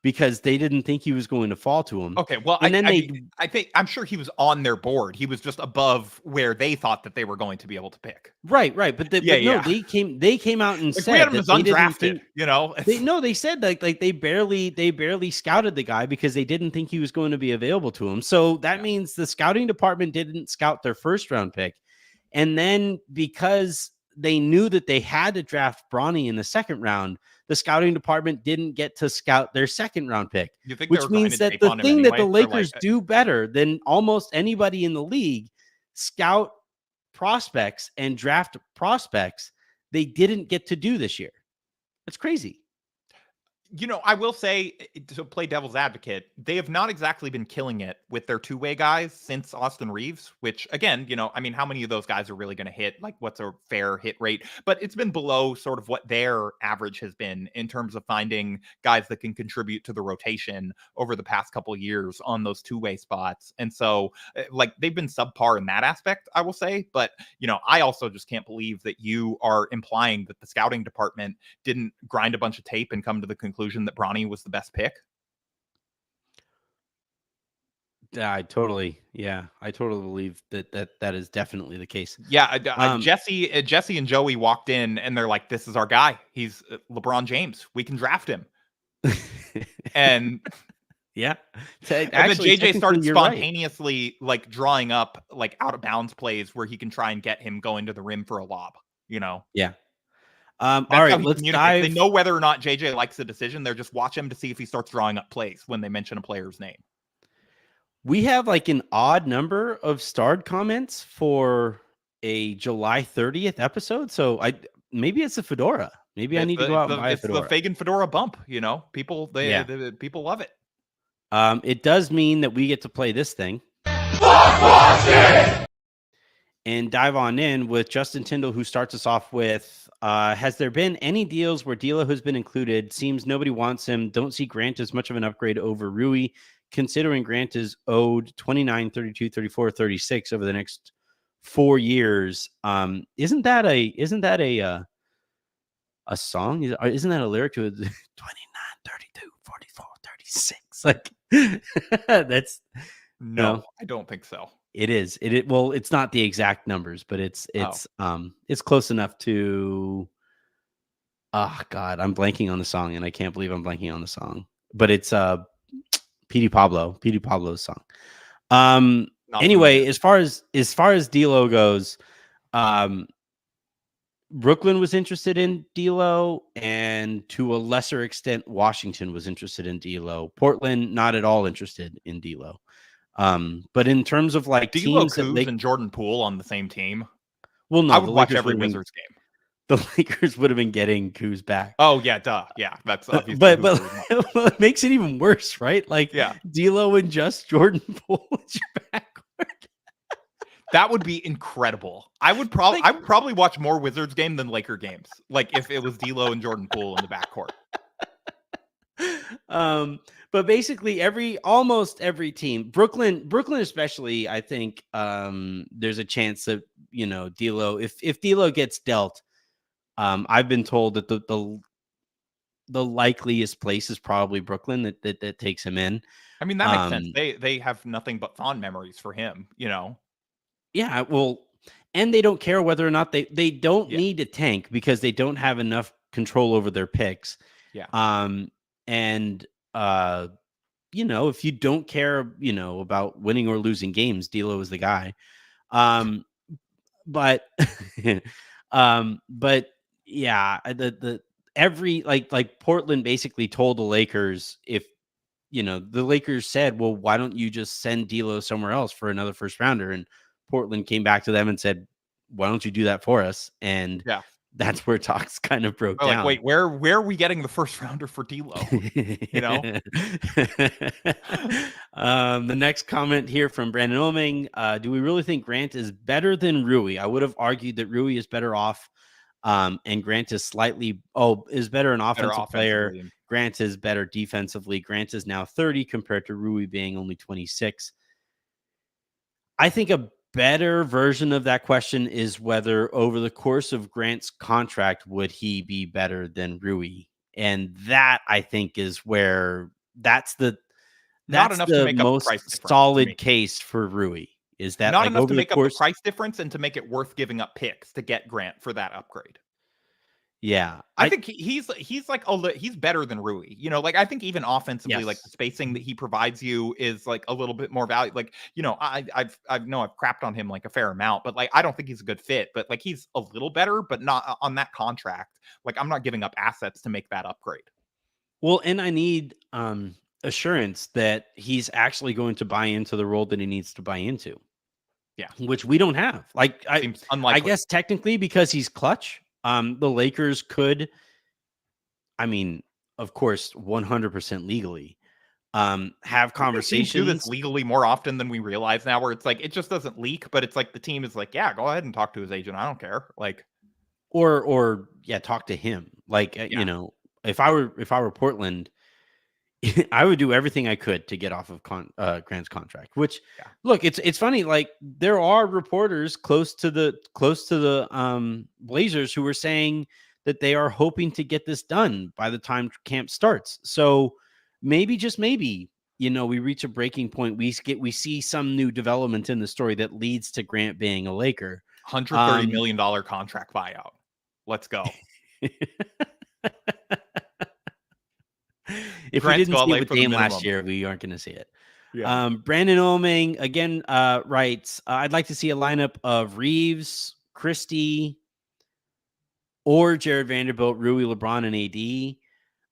S1: because they didn't think he was going to fall to him.
S2: Okay, well, I'm sure he was on their board. He was just above where they thought that they were going to be able to pick.
S1: Right. But they came out and said
S2: we had him as undrafted.
S1: They said like they barely scouted the guy because they didn't think he was going to be available to him. So that means the scouting department didn't scout their first round pick, and then because they knew that they had to draft Bronny in the second round, the scouting department didn't get to scout their second round pick, which means that the thing that the Lakers do better than almost anybody in the league scout prospects and draft prospects they didn't get to do this year. It's crazy.
S2: I will say, to play devil's advocate, they have not exactly been killing it with their two-way guys since Austin Reeves, which, again, how many of those guys are really going to hit? Like, what's a fair hit rate? But it's been below sort of what their average has been in terms of finding guys that can contribute to the rotation over the past couple of years on those two-way spots. And so, they've been subpar in that aspect, I will say. But, I also just can't believe that you are implying that the scouting department didn't grind a bunch of tape and come to the conclusion that Bronny was the best pick.
S1: I totally believe that is definitely the case.
S2: Yeah, Jesse and Joey walked in and they're like, "This is our guy. He's LeBron James. We can draft him." And
S1: yeah,
S2: and then JJ started spontaneously drawing up out of bounds plays where he can try and get him going to the rim for a lob.
S1: Yeah.
S2: All right, let's dive. They know whether or not JJ likes the decision. They're just watch him to see if he starts drawing up plays when they mention a player's name.
S1: We have an odd number of starred comments for a July 30th episode. So maybe it's a fedora. Maybe I need to go out and buy a fedora.
S2: It's the Fagan fedora bump. People people love it.
S1: It does mean that we get to play this thing. And dive on in with Justin Tyndall, who starts us off with, has there been any deals where D'Lo has been included? Seems nobody wants him. Don't see Grant as much of an upgrade over Rui, considering Grant is owed 29, 32, 34, 36 over the next 4 years. Isn't that a song? Isn't that a lyric to 29, 32, 44, 36? That's
S2: no, I don't think so.
S1: It is. Well, it's not the exact numbers, but it's close enough to. Oh God, I'm blanking on the song, and I can't believe I'm blanking on the song. But it's Petey Pablo's song. Anyway, as far as D'Lo goes, Brooklyn was interested in D'Lo, and to a lesser extent, Washington was interested in D'Lo. Portland not at all interested in D'Lo. But in terms of
S2: teams that and Jordan Poole on the same team,
S1: well, no,
S2: I would watch every Wizards game.
S1: The Lakers would have been getting Kuz back.
S2: Oh yeah, duh, yeah, that's
S1: but it makes it even worse, right? D'Lo and just Jordan Poole is your backcourt.
S2: That would be incredible. I would probably watch more Wizards game than Laker games. If it was D'Lo and Jordan Poole in the backcourt.
S1: But basically almost every team, Brooklyn especially, I think there's a chance that D'Lo, if D'Lo gets dealt, I've been told that the likeliest place is probably Brooklyn that takes him in.
S2: I mean, that makes sense. They have nothing but fond memories for him,
S1: Yeah, well, and they don't care whether or not they don't need a tank because they don't have enough control over their picks.
S2: Yeah.
S1: And if you don't care, about winning or losing games, D'Lo is the guy. But yeah, every Portland basically told the Lakers, if the Lakers said, well, why don't you just send D'Lo somewhere else for another first rounder? And Portland came back to them and said, why don't you do that for us? And that's where talks kind of broke down.
S2: Wait, where are we getting the first rounder for D'Lo?
S1: The next comment here from Brandon Oming. Do we really think Grant is better than Rui? I would have argued that Rui is better off. And Grant is is better an offensive player. Grant is better defensively. Grant is now 30 compared to Rui being only 26. I think a better version of that question is whether over the course of Grant's contract, would he be better than Rui? And that, I think, is where that's the most solid case for Rui. Is that
S2: not enough to make up the price difference and to make it worth giving up picks to get Grant for that upgrade?
S1: Yeah,
S2: I think he's better than Rui. I think even offensively, the spacing that he provides you is a little bit more value. I've crapped on him a fair amount, but I don't think he's a good fit. But he's a little better, but not on that contract. I'm not giving up assets to make that upgrade.
S1: Well, and I need assurance that he's actually going to buy into the role that he needs to buy into.
S2: Yeah.
S1: Which we don't have. Like,
S2: Seems unlikely.
S1: I guess technically because he's clutch, the Lakers could, I mean, of course, 100% legally, have conversations.
S2: Do this legally more often than we realize now, where it's like, it just doesn't leak, but it's like the team is like, yeah, go ahead and talk to his agent. I don't care. Like,
S1: or yeah, talk to him. Like, you know, if I were Portland, I would do everything I could to get off of Grant's contract. Which, look, it's funny. Like, there are reporters close to the Blazers who were saying that they are hoping to get this done by the time camp starts. So maybe, just maybe, you know, we reach a breaking point. We see some new development in the story that leads to Grant being a Laker.
S2: $130 million contract buyout. Let's go.
S1: If we didn't see it with Dame last year, we aren't going to see it. Yeah. Brandon Oming again writes, I'd like to see a lineup of Reeves, Christie, or Jared Vanderbilt, Rui, LeBron, and AD.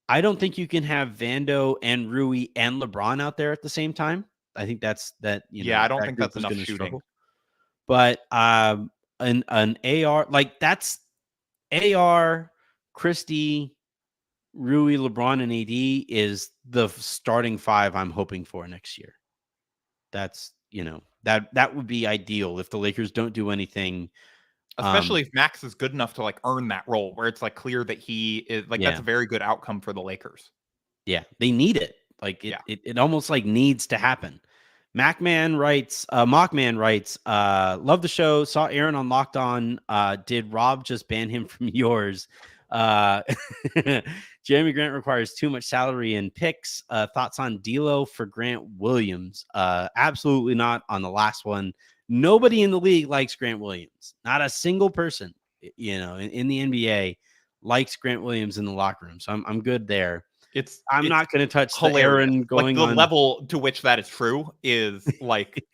S1: I don't think you can have Vando and Rui and LeBron out there at the same time. I think that's that.
S2: I don't think that's enough shooting.
S1: Struggle. But an AR, like, that's AR, Christie, Rui, LeBron, and AD is the starting five I'm hoping for next year. That's, you know, that would be ideal if the Lakers don't do anything.
S2: Especially if Max is good enough to like earn that role, where it's like clear that he is like, that's a very good outcome for the Lakers.
S1: Yeah, they need it. Like, it almost like needs to happen. Mockman writes, love the show. Saw Aaron on Locked On. Did Rob just ban him from yours? Jerami Grant requires too much salary and picks. Thoughts on D'Lo for Grant Williams? Absolutely not on the last one. Nobody in the league likes Grant Williams. Not a single person, you know, in the NBA likes Grant Williams in the locker room. So I'm good there. I'm not going to touch the Aaron going
S2: like the level to which that is true is like,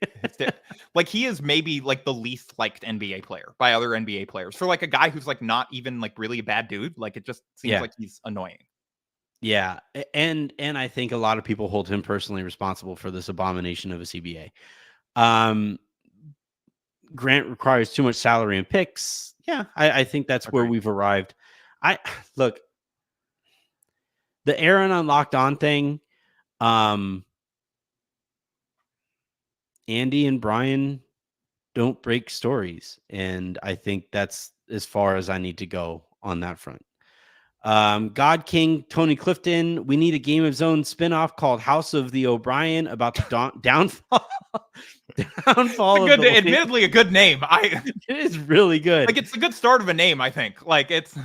S2: like he is maybe like the least liked NBA player by other NBA players for like a guy who's like not even like really a bad dude. Like, it just seems like he's annoying.
S1: Yeah. And I think a lot of people hold him personally responsible for this abomination of a CBA. Grant requires too much salary and picks. Yeah. I think that's where we've arrived. Look, the Aaron on Locked On thing, Andy and Brian don't break stories. And I think that's as far as I need to go on that front. God King, Tony Clifton, we need a Game of Zone spinoff called House of the O'Brien about the downfall.
S2: Admittedly a good name.
S1: It is really good.
S2: Like, it's a good start of a name, I think. Like, it's...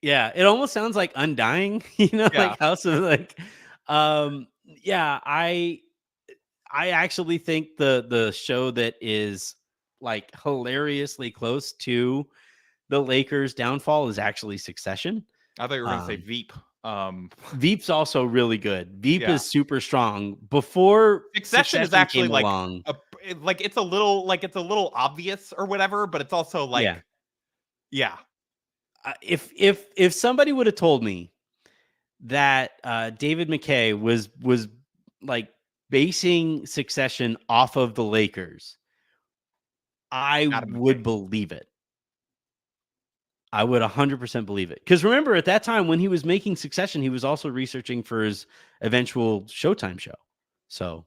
S1: Yeah, it almost sounds like Undying, you know, like House of, like, I actually think the show that is like hilariously close to the Lakers' downfall is actually Succession.
S2: I thought you were going to say Veep.
S1: Veep's also really good. Veep is super strong. Before
S2: Succession is actually like it's a little obvious or whatever, but it's also like,
S1: if somebody would have told me that David McKay was like basing Succession off of the Lakers, I would believe it. I would 100% believe it. Because remember, at that time when he was making Succession, he was also researching for his eventual Showtime show. So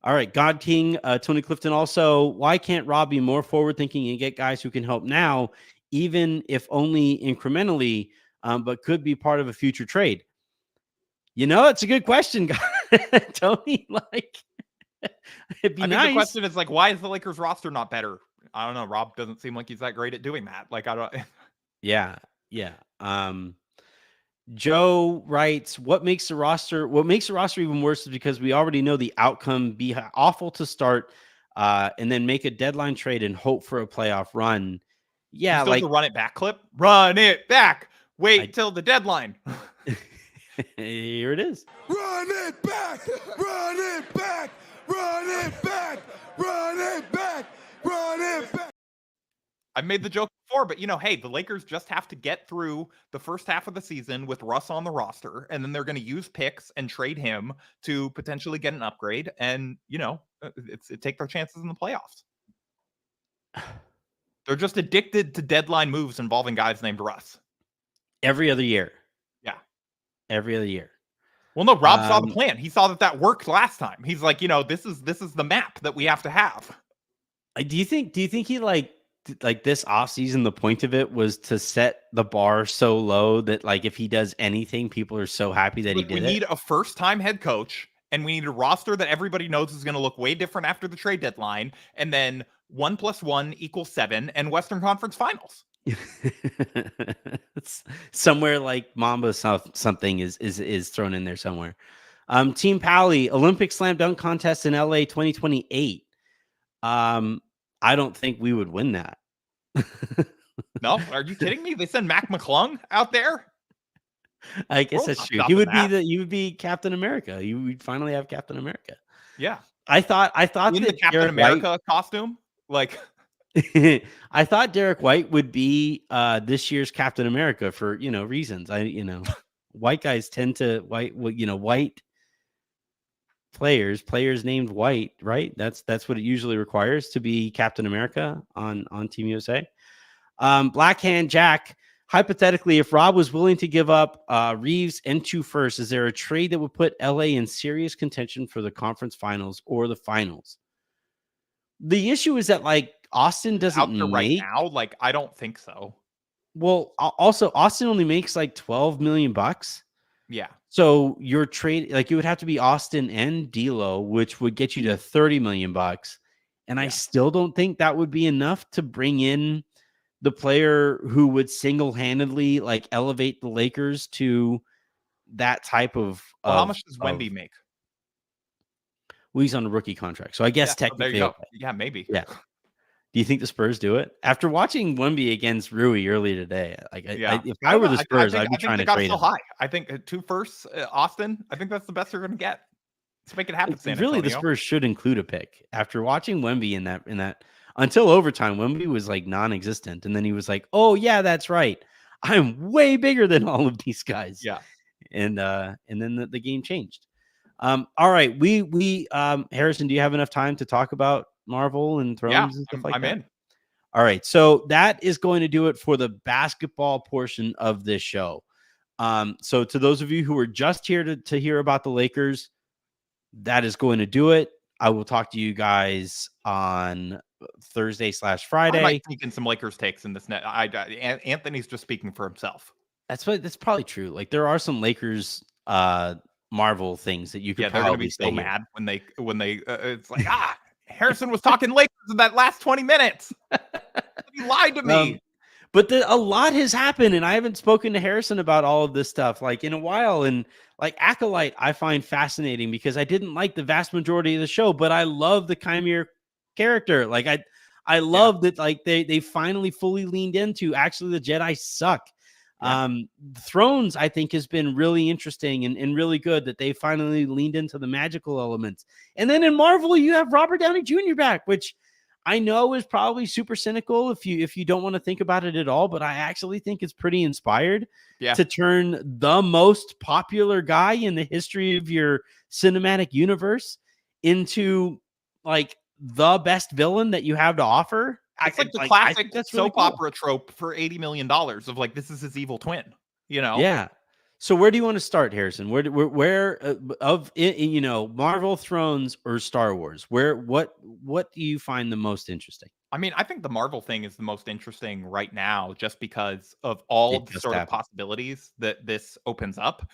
S1: all right, God King, Tony Clifton also, why can't Rob be more forward thinking and get guys who can help now, even if only incrementally, but could be part of a future trade? You know, it's a good question, Tony. Like, it'd be nice.
S2: The question is like, why is the Lakers roster not better? I don't know. Rob doesn't seem like he's that great at doing that. Like, I don't.
S1: Yeah. Joe writes, what makes the roster even worse is because we already know the outcome be awful to start, and then make a deadline trade and hope for a playoff run. Yeah,
S2: like the run it back clip. Run it back. Wait till the deadline.
S1: Here it is.
S3: Run it back. Run it back. Run it back. Run it back. Run it back.
S2: I made the joke before, but hey, the Lakers just have to get through the first half of the season with Russ on the roster, and then they're going to use picks and trade him to potentially get an upgrade, and take their chances in the playoffs. They're just addicted to deadline moves involving guys named Russ.
S1: Every other year.
S2: Yeah.
S1: Every other year.
S2: Well, no, Rob saw the plan. He saw that worked last time. He's like, this is the map that we have to have.
S1: Do you think he like this offseason, the point of it was to set the bar so low that like if he does anything, people are so happy that he did it?
S2: We need a first-time head coach, and we need a roster that everybody knows is going to look way different after the trade deadline, and then 1 + 1 = 7 and Western Conference Finals.
S1: It's somewhere like Mamba something is thrown in there somewhere. Team Pally Olympic slam dunk contest in LA 2028. I don't think we would win that.
S2: No, are you kidding me? They send Mac McClung out there.
S1: I guess that's true. You would be Captain America. You would finally have Captain America.
S2: Yeah,
S1: I thought
S2: in the Captain America costume, like.
S1: I thought Derek White would be this year's Captain America for reasons. White guys tend to white players named White, right? That's what it usually requires to be Captain America on Team USA. Blackhand Jack, hypothetically, if Rob was willing to give up Reeves and 2 firsts, is there a trade that would put LA in serious contention for the conference finals or the finals? The issue is that like Austin doesn't
S2: out there right now. Like, I don't think so.
S1: Well, also Austin only makes like $12 million.
S2: Yeah.
S1: So your trade, like you would have to be Austin and D'Lo, which would get you to $30 million. And I still don't think that would be enough to bring in the player who would single-handedly like elevate the Lakers to that type of.
S2: Well, how much does Wemby make?
S1: Well, he's on a rookie contract, so I guess technically,
S2: there you go. Yeah, maybe.
S1: Yeah. Do you think the Spurs do it after watching Wemby against Rui earlier today? Like, if I were the Spurs, I'd be trying to trade him.
S2: High. I think 2 firsts, Austin. I think that's the best they're going to get. Let's make it happen. San Antonio.
S1: Really, the Spurs should include a pick after watching Wemby in that until overtime. Wemby was like non-existent, and then he was like, "Oh yeah, that's right. I'm way bigger than all of these guys."
S2: Yeah,
S1: and then the game changed. All right, we Harrison, do you have enough time to talk about Marvel and Thrones and stuff like that?
S2: I'm in.
S1: All right, so that is going to do it for the basketball portion of this show. So to those of you who are just here to hear about the Lakers, that is going to do it. I will talk to you guys on Thursday/Friday.
S2: I might sneak in some Lakers takes in this net. Anthony's just speaking for himself.
S1: That's probably true. Like there are some Lakers Marvel things that you could
S2: they're gonna be so mad when they it's like Harrison was talking Lakers in that last 20 minutes. He lied to me.
S1: But a lot has happened, and I haven't spoken to Harrison about all of this stuff like in a while. And like Acolyte, I find fascinating because I didn't like the vast majority of the show, but I love the Chimere character. Like I love that like they finally fully leaned into actually the Jedi suck. Thrones, I think, has been really interesting and really good that they finally leaned into the magical elements. And then in Marvel, you have Robert Downey Jr. back, which I know is probably super cynical if you don't want to think about it at all, but I actually think it's pretty inspired to turn the most popular guy in the history of your cinematic universe into like the best villain that you have to offer.
S2: It's like the classic soap opera trope for $80 million of like, this is his evil twin,
S1: Yeah. So where do you want to start, Harrison? Where Marvel, Thrones, or Star Wars? What do you find the most interesting?
S2: I mean, I think the Marvel thing is the most interesting right now, just because of all the sort of possibilities that this opens up,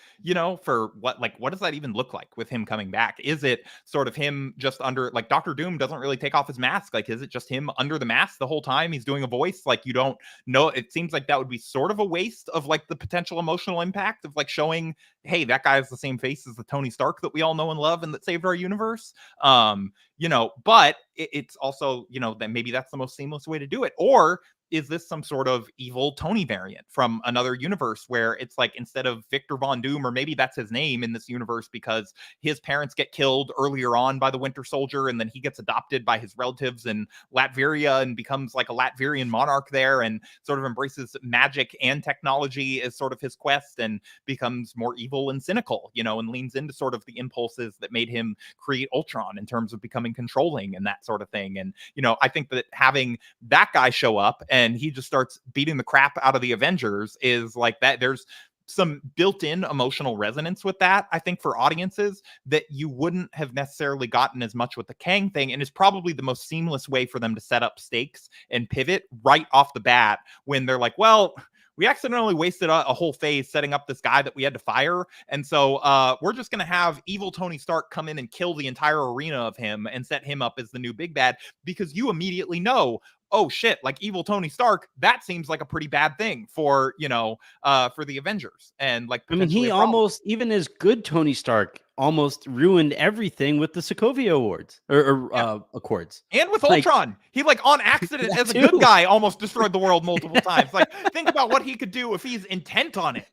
S2: for what does that even look like with him coming back? Is it sort of him just under, like Dr. Doom doesn't really take off his mask? Like, is it just him under the mask the whole time? He's doing a voice. Like, you don't know. It seems like that would be sort of a waste of like the potential emotional impact of like showing, hey, that guy has the same face as the Tony Stark that we all know and love and that saved our universe. But it's also, that maybe that's the most seamless way to do it. Or is this some sort of evil Tony variant from another universe where it's like, instead of Victor Von Doom, or maybe that's his name in this universe because his parents get killed earlier on by the Winter Soldier, and then he gets adopted by his relatives in Latveria and becomes like a Latvian monarch there, and sort of embraces magic and technology as sort of his quest, and becomes more evil and cynical, and leans into sort of the impulses that made him create Ultron in terms of becoming controlling and that sort of thing. And, I think that having that guy show up and he just starts beating the crap out of the Avengers is like that. There's some built-in emotional resonance with that, I think, for audiences that you wouldn't have necessarily gotten as much with the Kang thing, and is probably the most seamless way for them to set up stakes and pivot right off the bat when they're like, well, we accidentally wasted a whole phase setting up this guy that we had to fire. And so we're just going to have evil Tony Stark come in and kill the entire arena of him and set him up as the new big bad, because you immediately know, oh shit, like evil Tony Stark, that seems like a pretty bad thing for, for the Avengers. And like,
S1: I mean, he almost, even as good Tony Stark, almost ruined everything with the Sokovia Awards or Accords.
S2: And with Ultron, he like on accident as a good guy almost destroyed the world multiple times. Like, think about what he could do if he's intent on it,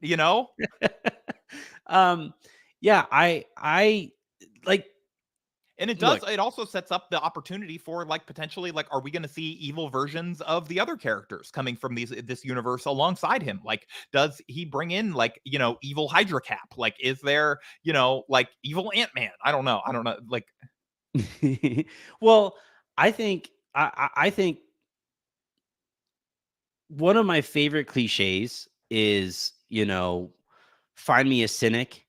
S1: Yeah, I like.
S2: And it does. It also sets up the opportunity for like potentially like, are we going to see evil versions of the other characters coming from this universe alongside him? Like, does he bring in like, evil Hydra Cap? Like, is there, like evil Ant-Man? I don't know. Like,
S1: well, I think one of my favorite cliches is, find me a cynic,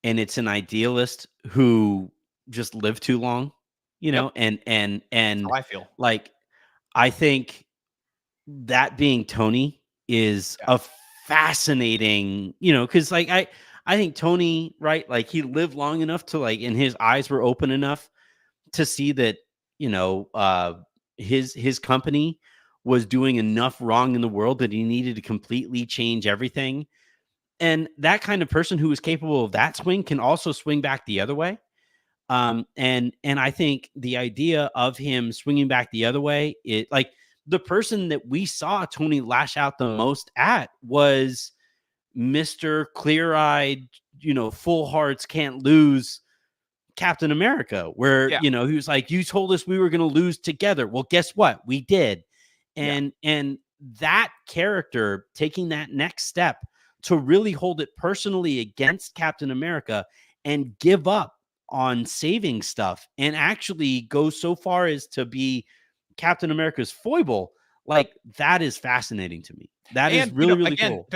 S1: and it's an idealist who just lived too long,
S2: Yep.
S1: and
S2: how I feel.
S1: like, I think that being Tony is a fascinating, because like I think Tony, right, like he lived long enough to like, and his eyes were open enough to see that, his company was doing enough wrong in the world that he needed to completely change everything. And that kind of person who is capable of that swing can also swing back the other way. And I think the idea of him swinging back the other way, it like the person that we saw Tony lash out the most at was Mr. Clear-eyed, full hearts can't lose Captain America, where, he was like, you told us we were going to lose together. Well, guess what? We did. And that character taking that next step to really hold it personally against Captain America and give up on saving stuff and actually go so far as to be Captain America's foible, like that is fascinating to me. That is really cool.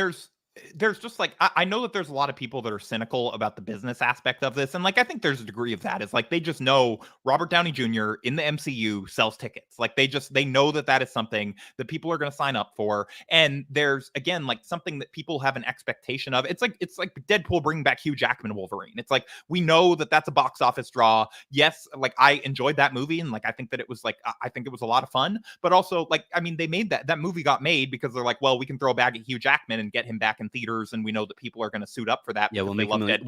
S2: There's just like, I know that there's a lot of people that are cynical about the business aspect of this. And like, I think there's a degree of that is like, they just know Robert Downey Jr. in the MCU sells tickets. Like they know that is something that people are going to sign up for. And there's, again, like something that people have an expectation of. It's like Deadpool bringing back Hugh Jackman Wolverine. It's like, we know that that's a box office draw. Yes. Like I enjoyed that movie. And like, I think that it was like, I think it was a lot of fun, but also like, I mean, they made that movie got made because they're like, well, we can throw a bag at Hugh Jackman and get him back in theaters, and we know that people are going to suit up for that.
S1: Yeah, we'll make $1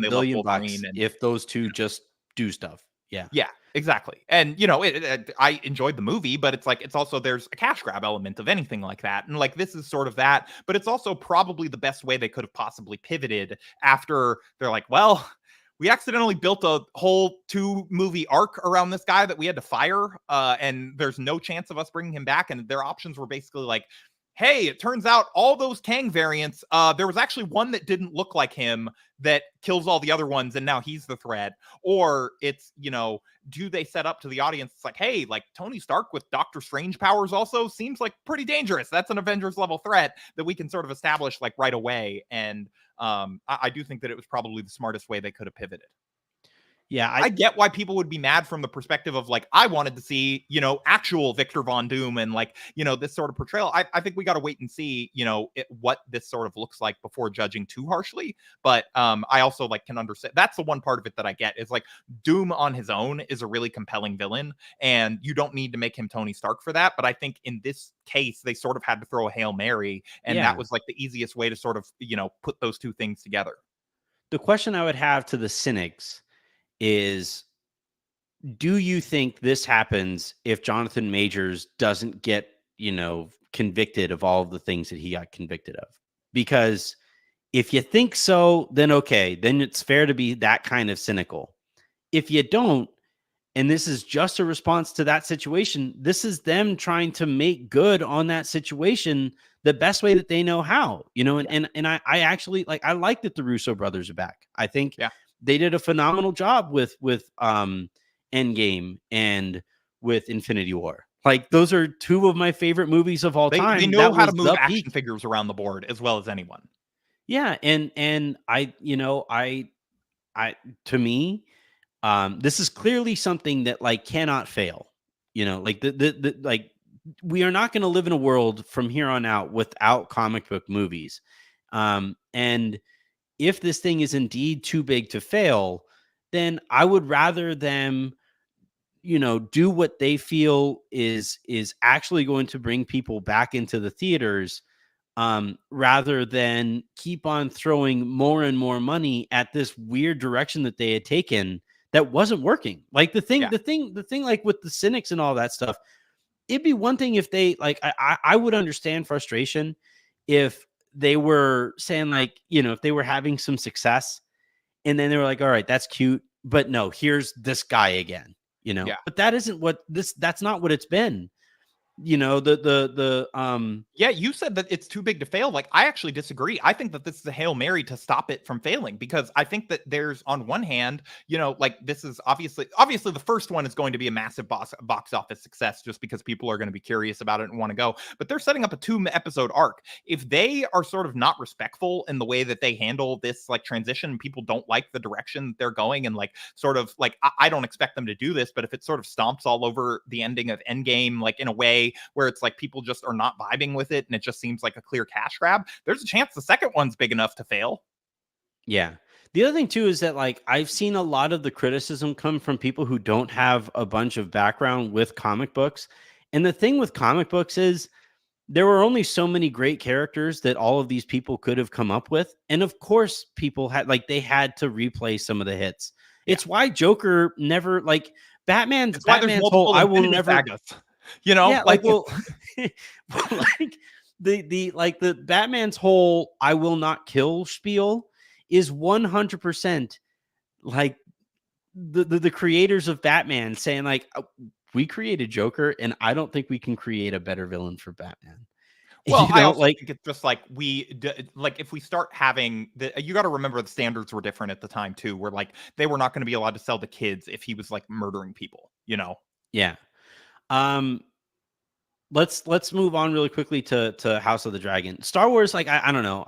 S1: billion bucks if those two just do stuff. Yeah,
S2: exactly. And I enjoyed the movie, but it's like, it's also, there's a cash grab element of anything like that, and like this is sort of that. But it's also probably the best way they could have possibly pivoted after they're like, well, we accidentally built a whole 2-movie arc around this guy that we had to fire, and there's no chance of us bringing him back. And their options were basically like, hey, it turns out all those Kang variants, there was actually one that didn't look like him that kills all the other ones, and now he's the threat. Or it's, do they set up to the audience? It's like, hey, like Tony Stark with Doctor Strange powers also seems like pretty dangerous. That's an Avengers level threat that we can sort of establish like right away. And I do think that it was probably the smartest way they could have pivoted.
S1: Yeah,
S2: I get why people would be mad from the perspective of like, I wanted to see, actual Victor Von Doom and like, this sort of portrayal. I think we got to wait and see, what this sort of looks like before judging too harshly. But I also like can understand, that's the one part of it that I get is like Doom on his own is a really compelling villain, and you don't need to make him Tony Stark for that. But I think in this case, they sort of had to throw a Hail Mary, and that was like the easiest way to sort of, put those two things together.
S1: The question I would have to the cynics is, do you think this happens if Jonathan Majors doesn't get, convicted of all of the things that he got convicted of. Because if you think so, then okay, then it's fair to be that kind of cynical. If you don't, and this is just a response to that situation, this is them trying to make good on that situation the best way that they know how, and I actually I like that the Russo brothers are back. I think they did a phenomenal job with Endgame and with Infinity War. Like, those are two of my favorite movies of all time.
S2: They know how to move action figures around the board as well as anyone.
S1: Yeah, and I to me, this is clearly something that cannot fail. We are not going to live in a world from here on out without comic book movies. And if this thing is indeed too big to fail, then I would rather them, do what they feel is actually going to bring people back into the theaters, rather than keep on throwing more and more money at this weird direction that they had taken that wasn't working. Like the thing, like with the cynics and all that stuff, it'd be one thing if they I would understand frustration if they were saying if they were having some success and then they were like, all right, that's cute, but no, here's this guy again, but that's not what it's been. You
S2: said that it's too big to fail. Like, I actually disagree. I think that this is a Hail Mary to stop it from failing, because I think that there's, on one hand, this is obviously the first one is going to be a massive box office success just because people are going to be curious about it and want to go, but they're setting up a 2-episode arc. If they are sort of not respectful in the way that they handle this transition, people don't like the direction they're going, and I don't expect them to do this, but if it sort of stomps all over the ending of Endgame, in a way where it's people just are not vibing with it and it just seems like a clear cash grab, there's a chance the second one's big enough to fail.
S1: Yeah. The other thing too is that I've seen a lot of the criticism come from people who don't have a bunch of background with comic books. And the thing with comic books is there were only so many great characters that all of these people could have come up with. And of course people had they had to replay some of the hits. Yeah. It's why Joker never Batman's whole I will never sagas. The Batman's whole I will not kill spiel is 100% the creators of Batman saying we created Joker and I don't think we can create a better villain for Batman.
S2: Well, I also think it's just if we start having you got to remember the standards were different at the time too, where they were not going to be allowed to sell to kids if he was murdering people,
S1: Yeah. Let's move on really quickly to House of the Dragon. Star Wars, I don't know.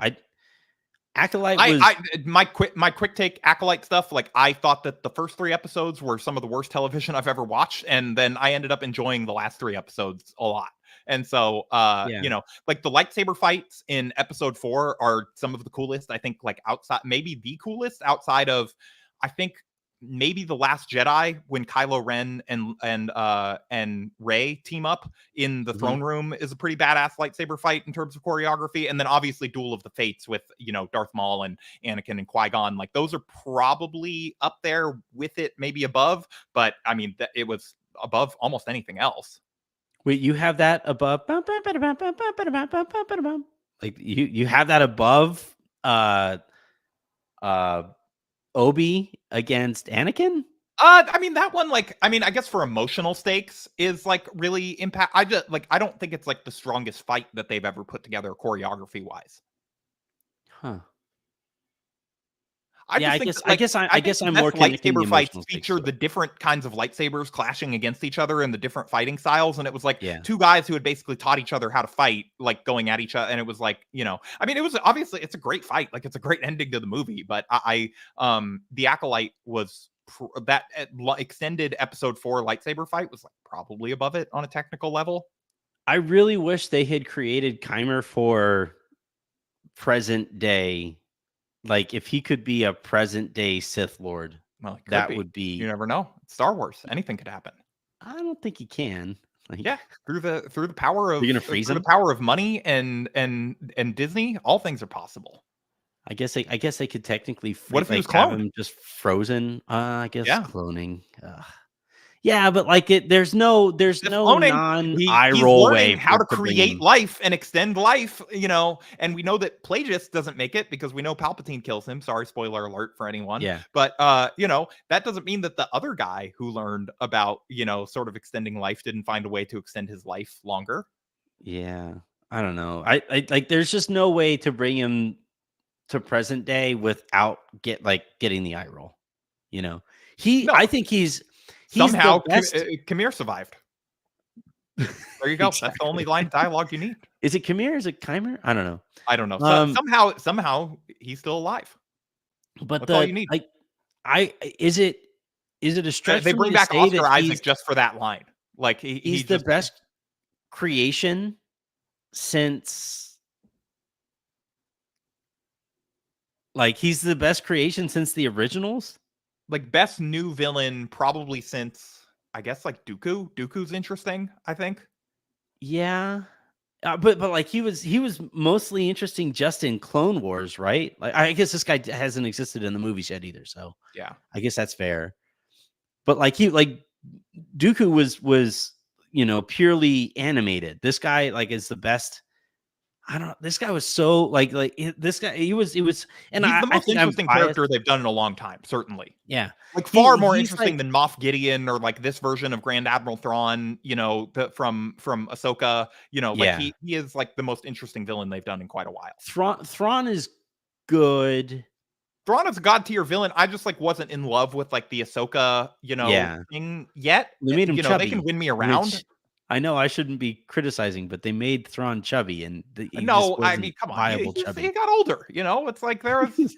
S1: Acolyte was
S2: my quick take Acolyte stuff. I thought that the first 3 episodes were some of the worst television I've ever watched, and then I ended up enjoying the last 3 episodes a lot. And so the lightsaber fights in episode 4 are some of the coolest, I think, outside, maybe the coolest outside of, I think, maybe The Last Jedi, when Kylo Ren and Rey team up in the throne room, is a pretty badass lightsaber fight in terms of choreography. And then obviously Duel of the Fates with Darth Maul and Anakin and Qui-Gon, those are probably up there with it, maybe above, but I mean it was above almost anything else.
S1: Wait, you have that above you have that above Obi against Anakin?
S2: I mean, that one, I guess for emotional stakes is really impact. I don't think it's the strongest fight that they've ever put together choreography wise.
S1: Huh.
S2: I guess I'm more lightsaber fights feature the different kinds of lightsabers clashing against each other and the different fighting styles, and it was two guys who had basically taught each other how to fight, going at each other, and it was I mean, it was obviously, it's a great fight, it's a great ending to the movie, but the Acolyte was that extended episode 4 lightsaber fight was probably above it on a technical level.
S1: I really wish they had created Kymer for present day. If he could be a present day Sith Lord, that would be.
S2: You never know. It's Star Wars. Anything could happen.
S1: I don't think he can.
S2: Through the power of
S1: you're gonna freeze him?
S2: The power of money and Disney, all things are possible.
S1: I guess they could technically.
S2: What if he was
S1: have him just frozen? I guess cloning. Yeah, but like there's no
S2: cloning.
S1: non-eye
S2: He's
S1: roll
S2: learning
S1: way
S2: how to
S1: bring
S2: create
S1: him.
S2: life and extend life, and we know that Plagueis doesn't make it because we know Palpatine kills him. Sorry, spoiler alert for anyone.
S1: Yeah.
S2: But that doesn't mean that the other guy who learned about, sort of extending life didn't find a way to extend his life longer.
S1: Yeah. I don't know. I like there's just no way to bring him to present day without getting the eye roll.
S2: No.
S1: I think he's
S2: somehow
S1: the best.
S2: Kamir survived. There you go. Exactly. That's the only line of dialogue you need.
S1: Is it Kamir? Is it Chimer? I don't know.
S2: I don't know. So, somehow he's still alive.
S1: But
S2: that's all you need.
S1: Is it a stretch?
S2: They bring back Oscar Isaac just for that line. Like
S1: he's the best creation since. Like he's the best creation since the originals.
S2: Like best new villain probably since, I guess, like Dooku. Dooku's interesting, I think.
S1: Yeah, but like he was mostly interesting just in Clone Wars, right? Like I guess this guy hasn't existed in the movies yet either, so
S2: yeah,
S1: I guess that's fair. But like Dooku was purely animated. This guy is the best. I don't know. This guy was so this guy. He was, and
S2: he's the most interesting character they've done in a long time. Certainly,
S1: yeah,
S2: like far more interesting than Moff Gideon or like this version of Grand Admiral Thrawn. From Ahsoka. He is like the most interesting villain they've done in quite a while.
S1: Thrawn is good.
S2: Thrawn is a god tier villain. I just wasn't in love with the Ahsoka thing yet.
S1: They made him chubby,
S2: they can win me around.
S1: I know I shouldn't be criticizing, but they made Thrawn chubby, and
S2: I mean, come on, he got older. It's like there was.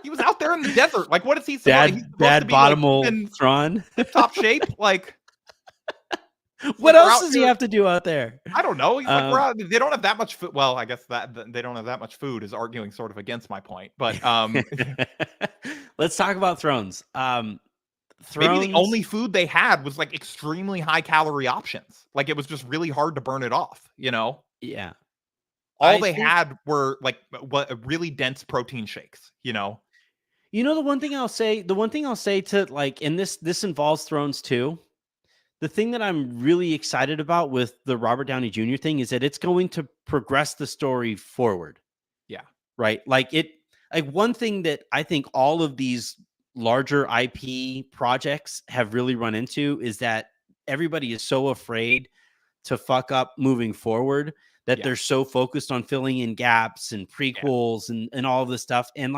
S2: He was out there in the desert. Like, what is he saying?
S1: Bad bottomal Thrawn,
S2: top shape. Like,
S1: what else does he have to do out there?
S2: I don't know. He's we're out. They don't have that much food. Well, I guess that they don't have that much food is arguing sort of against my point. But
S1: let's talk about Thrones.
S2: Maybe the only food they had was extremely high calorie options. Like it was just really hard to burn it off,
S1: Yeah.
S2: All they had were really dense protein shakes,
S1: the one thing I'll say to and this involves Thrones too. The thing that I'm really excited about with the Robert Downey Jr. thing is that it's going to progress the story forward.
S2: Yeah.
S1: Right. One thing that I think all of these larger IP projects have really run into is that everybody is so afraid to fuck up moving forward that they're so focused on filling in gaps and prequels and all of this stuff. And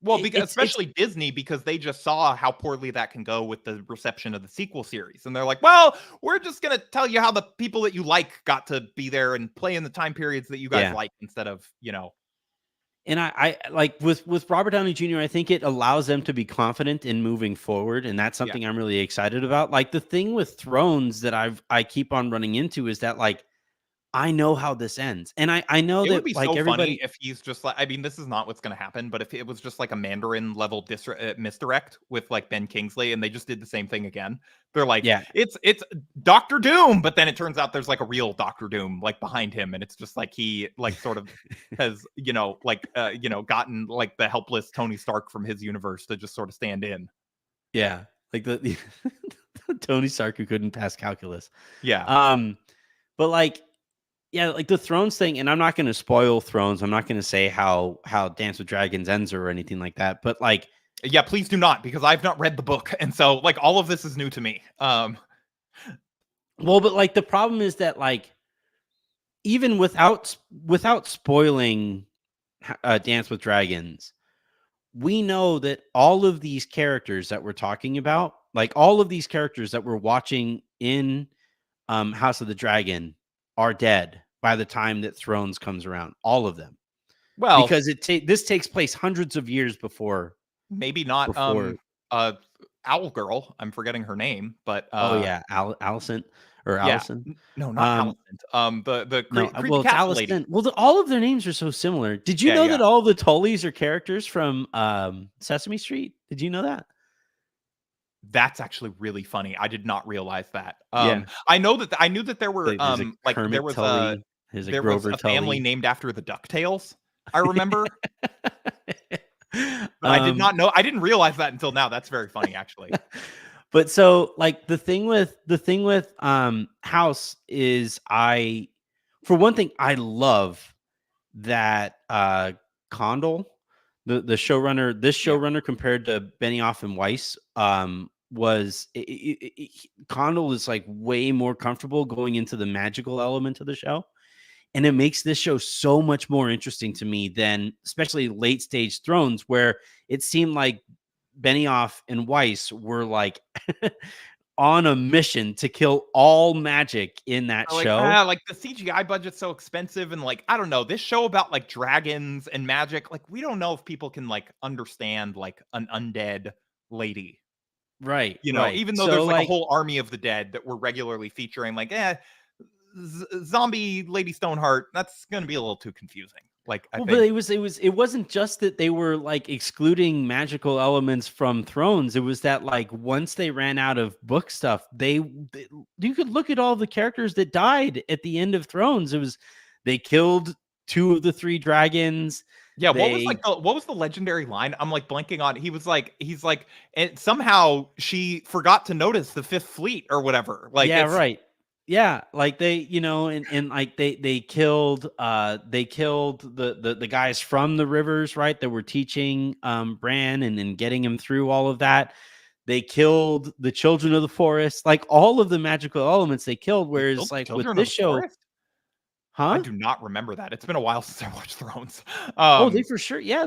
S2: because especially Disney, because they just saw how poorly that can go with the reception of the sequel series. And they're like, well, we're just going to tell you how the people that you like got to be there and play in the time periods that you guys like instead of,
S1: And I with Robert Downey Jr., I think it allows them to be confident in moving forward. And that's something I'm really excited about. The thing with Thrones that I keep on running into is that I know how this ends. And I know that
S2: would be so
S1: everybody,
S2: funny if he's just I mean, this is not what's going to happen, but if it was just a Mandarin level misdirect with Ben Kingsley and they just did the same thing again, they're it's Doctor Doom, but then it turns out there's a real Doctor Doom behind him, and it's just he sort of has gotten the helpless Tony Stark from his universe to just sort of stand in.
S1: Yeah, the Tony Stark who couldn't pass calculus.
S2: Yeah.
S1: But the Thrones thing, and I'm not going to spoil Thrones. I'm not going to say how Dance with Dragons ends or anything like that. But
S2: yeah, please do not, because I've not read the book, and so all of this is new to me.
S1: Well, but the problem is that even without spoiling Dance with Dragons, we know that all of these characters that we're talking about, all of these characters that we're watching in House of the Dragon, are dead by the time that Thrones comes around. All of them. Well, because this takes place hundreds of years before.
S2: Maybe not Owl Girl. I'm forgetting her name, but
S1: Allison or Allison.
S2: No, not Allison. The creepy cat
S1: Allison.
S2: lady.
S1: Well, all of their names are so similar. Did you know that all the Tullys are characters from Sesame Street? Did you know that?
S2: That's actually really funny. I did not realize that. I knew that there were there was a family named after the DuckTales. I remember. But I did not know. I didn't realize that until now. That's very funny, actually.
S1: But so like the thing with House is for one thing, I love that Condell, the showrunner, compared to Benioff and Weiss, was Condell is like way more comfortable going into the magical element of the show. And it makes this show so much more interesting to me than especially late stage Thrones, where it seemed like Benioff and Weiss were like on a mission to kill all magic in that show.
S2: Like the CGI budget's so expensive, and like I don't know, this show about like dragons and magic, like we don't know if people can like understand like an undead lady.
S1: Right.
S2: Even though there's like a whole army of the dead that we're regularly featuring, like zombie Lady Stoneheart, that's going to be a little too confusing. Like,
S1: but it wasn't just that they were like excluding magical elements from Thrones. It was that like once they ran out of book stuff, you could look at all the characters that died at the end of Thrones. They killed 2 of the 3 dragons.
S2: Yeah, what was the legendary line? I'm like blanking on. He's like, and somehow she forgot to notice the 5th fleet or whatever. Like,
S1: yeah, right. Yeah, like they, and like they killed the guys from the rivers, right? That were teaching Bran and getting him through all of that. They killed the children of the forest, like all of the magical elements they killed. Whereas like with this show,
S2: I do not remember that. It's been a while since I watched Thrones.
S1: They for sure. Yeah,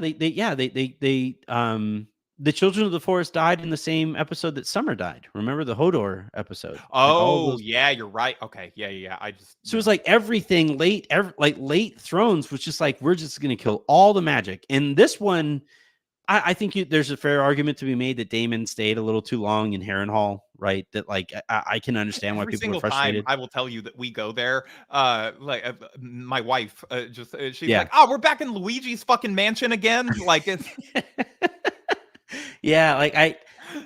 S1: the children of the forest died in the same episode that Summer died. Remember the Hodor episode?
S2: Oh, yeah, you're right. Okay, yeah.
S1: So it was like everything late Thrones was just like, we're just going to kill all the magic. And this one, I think there's a fair argument to be made that Daemon stayed a little too long in Harrenhal, right? That like I can understand why people are frustrated.
S2: Time I will tell you that we go there. My wife she's like, "Oh, we're back in Luigi's fucking mansion again." Like it's
S1: yeah, like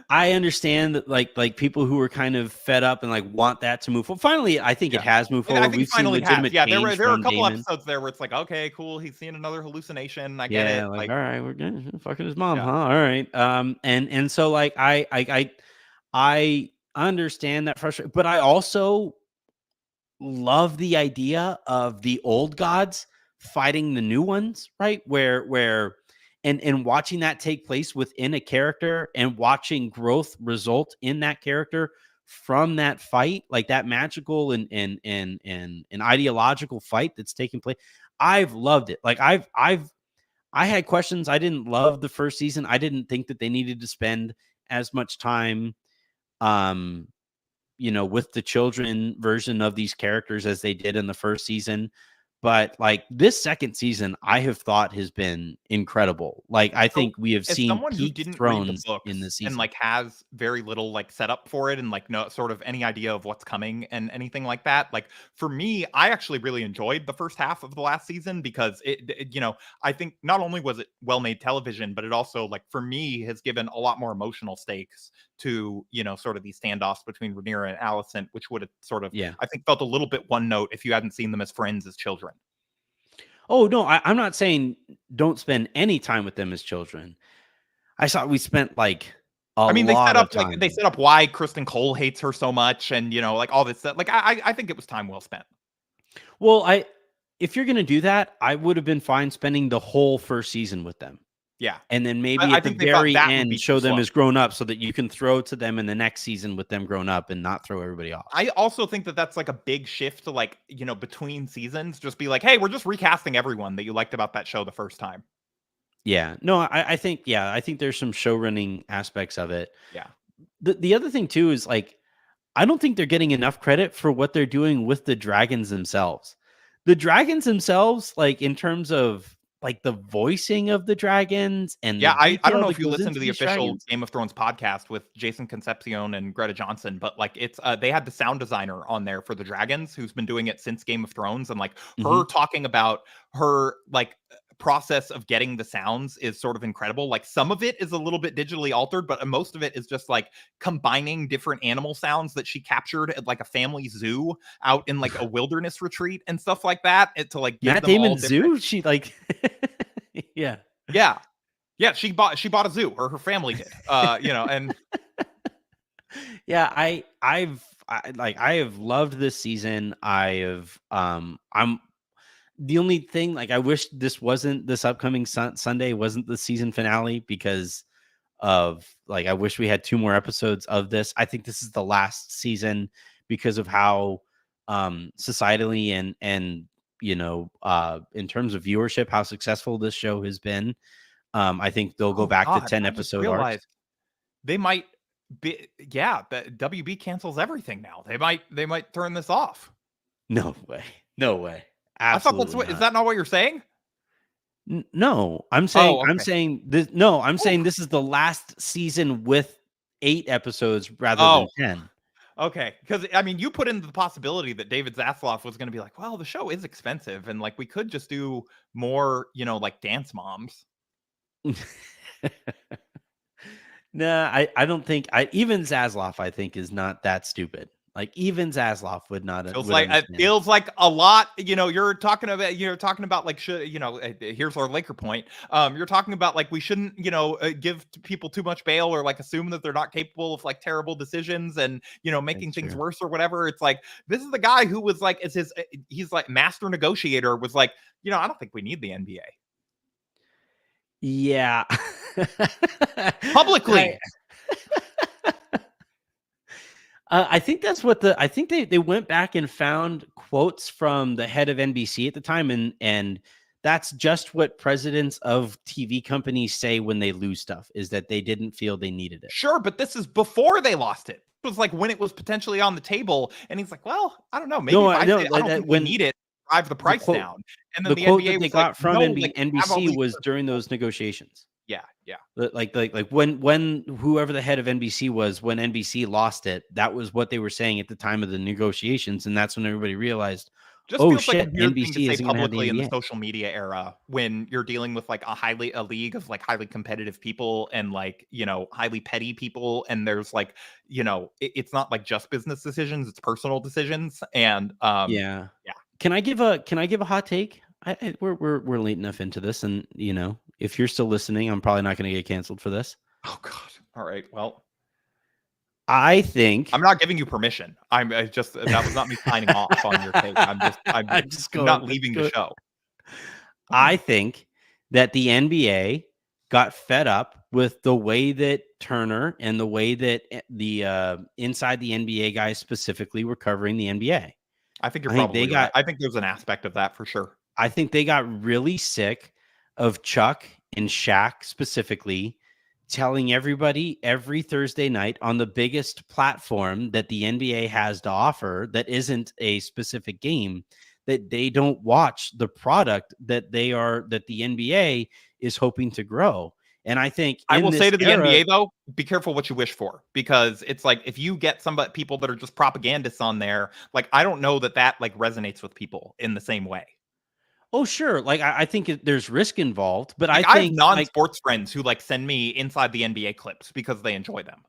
S1: I understand that like people who are kind of fed up and like want that to move forward. Finally, I think it has moved forward. We've seen legitimate change.
S2: Yeah, there are a couple
S1: Daemon.
S2: episodes there where it's like, okay, cool, he's seeing another hallucination. I get it.
S1: Like all right, we're gonna fucking his mom, huh? All right. And so like I understand that frustration, but I also love the idea of the old gods fighting the new ones, right? Where and watching that take place within a character and watching growth result in that character from that fight, like that magical and ideological fight that's taking place. I've loved it. Like I had questions. I didn't love the first season. I didn't think that they needed to spend as much time with the children version of these characters as they did in the first season. But like this second season, I have thought has been incredible. Like I think we have seen
S2: someone who didn't read the books
S1: in the season
S2: and like has very little like setup for it and like no sort of any idea of what's coming and anything like that. Like for me, I actually really enjoyed the first half of the last season because it I think not only was it well-made television, but it also like for me has given a lot more emotional stakes to sort of these standoffs between Rhaenyra and Alicent, which would have sort of I think felt a little bit one note if you hadn't seen them as friends as children.
S1: Oh, no, I'm not saying don't spend any time with them as children. I thought we spent like
S2: they set up why Kristen Cole hates her so much and, like all this stuff. Like, I think it was time well spent.
S1: Well, if you're going to do that, I would have been fine spending the whole first season with them.
S2: Yeah.
S1: And then maybe at the very end, show them as grown up so that you can throw to them in the next season with them grown up and not throw everybody off.
S2: I also think that that's like a big shift to like, between seasons, just be like, hey, we're just recasting everyone that you liked about that show the first time.
S1: Yeah. No, I think there's some show running aspects of it.
S2: Yeah.
S1: The other thing too is like, I don't think they're getting enough credit for what they're doing with the dragons themselves. The dragons themselves, like in terms of like the voicing of the dragons and
S2: I don't know if you listen to the official Game of Thrones podcast with Jason Concepcion and Greta Johnson, but like it's they had the sound designer on there for the dragons who's been doing it since Game of Thrones, and like her talking about her like process of getting the sounds is sort of incredible. Like some of it is a little bit digitally altered, but most of it is just like combining different animal sounds that she captured at like a family zoo out in like a wilderness retreat and stuff like that. To like give
S1: Matt
S2: them
S1: Damon
S2: all
S1: zoo. She like yeah.
S2: She bought a zoo, or her family did. And
S1: Yeah, I have loved this season. I'm the only thing, like, I wish this upcoming Sunday wasn't the season finale because of, like, I wish we had 2 more episodes of this. I think this is the last season because of how societally and in terms of viewership, how successful this show has been. I think they'll go
S2: Oh
S1: back to
S2: God,
S1: 10
S2: I just
S1: episode arcs.
S2: realized they might be. Yeah, that WB cancels everything now. They might turn this off.
S1: No way. No way.
S2: I thought that's
S1: Absolutely
S2: what. Is
S1: not.
S2: that not what you're saying?
S1: No, I'm saying
S2: Oh,
S1: I'm
S2: okay.
S1: saying this no, I'm
S2: Oof.
S1: saying this is the last season with 8 episodes rather
S2: Oh,
S1: than 10.
S2: okay. Because I mean, you put in the possibility that David Zaslav was going to be like, well, the show is expensive, and like we could just do more, like Dance Moms.
S1: Nah, I don't think even Zaslav, I think, is not that stupid. Like, even Zaslav would not would
S2: It
S1: understand.
S2: feels like a lot. You're talking about like here's our Laker point. You're talking about like we shouldn't give people too much bail or like assume that they're not capable of like terrible decisions and making
S1: That's
S2: things
S1: true.
S2: worse or whatever. It's like this is the guy who was like he's like master negotiator was like I don't think we need the NBA
S1: Yeah.
S2: publicly.
S1: I think that's what I think they went back and found quotes from the head of NBC at the time, and that's just what presidents of TV companies say when they lose stuff, is that they didn't feel they needed it.
S2: Sure, but this is before they lost it. It was like when it was potentially on the table, and he's like, "Well, I don't know. Maybe
S1: No,
S2: if I say I don't think we
S1: when
S2: need it, drive the
S1: the
S2: price
S1: quote
S2: down." And then
S1: the
S2: the
S1: quote
S2: NBA
S1: that they
S2: was like,
S1: got from
S2: "No, like have all
S1: NBC
S2: these."
S1: was during those negotiations.
S2: Yeah, yeah.
S1: Like when whoever the head of NBC was, when NBC lost it, that was what they were saying at the time of the negotiations, and that's when everybody realized,
S2: Just
S1: oh
S2: feels like a
S1: shit,
S2: weird thing to
S1: NBC
S2: say
S1: isn't going to have the
S2: publicly in the
S1: NBA.
S2: social media era when you're dealing with like a league of like highly competitive people and like highly petty people, and there's like it's not like just business decisions, it's personal decisions, and
S1: Yeah.
S2: yeah.
S1: Can I give a hot take? We're late enough into this, and if you're still listening, I'm probably not going to get canceled for this.
S2: Oh God. All right. Well,
S1: I think
S2: I'm not giving you permission. Just that was not me signing off on your take. I'm
S1: just
S2: not
S1: going.
S2: leaving the show.
S1: I think that the NBA got fed up with the way that Turner and the way that the inside the NBA guys specifically were covering the NBA.
S2: I think you're probably right.
S1: got.
S2: I think there's an aspect of that for sure.
S1: I think they got really sick of Chuck and Shaq specifically telling everybody every Thursday night on the biggest platform that the NBA has to offer that isn't a specific game, that they don't watch the product that the NBA is hoping to grow. And I think
S2: I
S1: in
S2: will
S1: this
S2: say to the
S1: era,
S2: NBA though, be careful what you wish for, because it's like if you get people that are just propagandists on there, like I don't know that like resonates with people in the same way.
S1: oh sure, like I think there's risk involved, but
S2: Like
S1: I
S2: I have
S1: think
S2: non-sports friends who like send me inside the NBA clips because they enjoy them.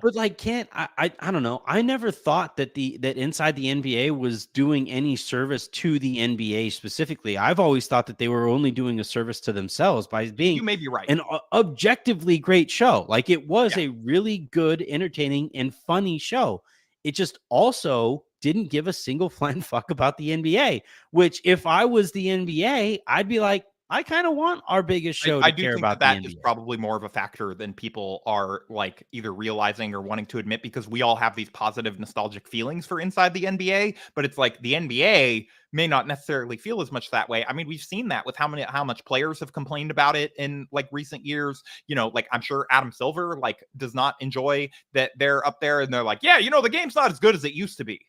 S1: But like, can't I don't know. I never thought that that inside the NBA was doing any service to the NBA specifically. I've always thought that they were only doing a service to themselves by being
S2: You may be right.
S1: an objectively great show. Like, it was
S2: Yeah.
S1: a really good, entertaining, and funny show. It just also didn't give a single flying fuck about the NBA, which if I was the NBA, I'd be like, I kind of want our biggest show
S2: I
S1: to
S2: do
S1: care
S2: think
S1: about the
S2: that is
S1: NBA.
S2: probably more of a factor than people are like either realizing or wanting to admit, because we all have these positive nostalgic feelings for inside the NBA, but it's like the NBA may not necessarily feel as much that way. I mean, we've seen that with how much players have complained about it in like recent years. Like I'm sure Adam Silver like does not enjoy that they're up there and they're like, yeah, the game's not as good as it used to be.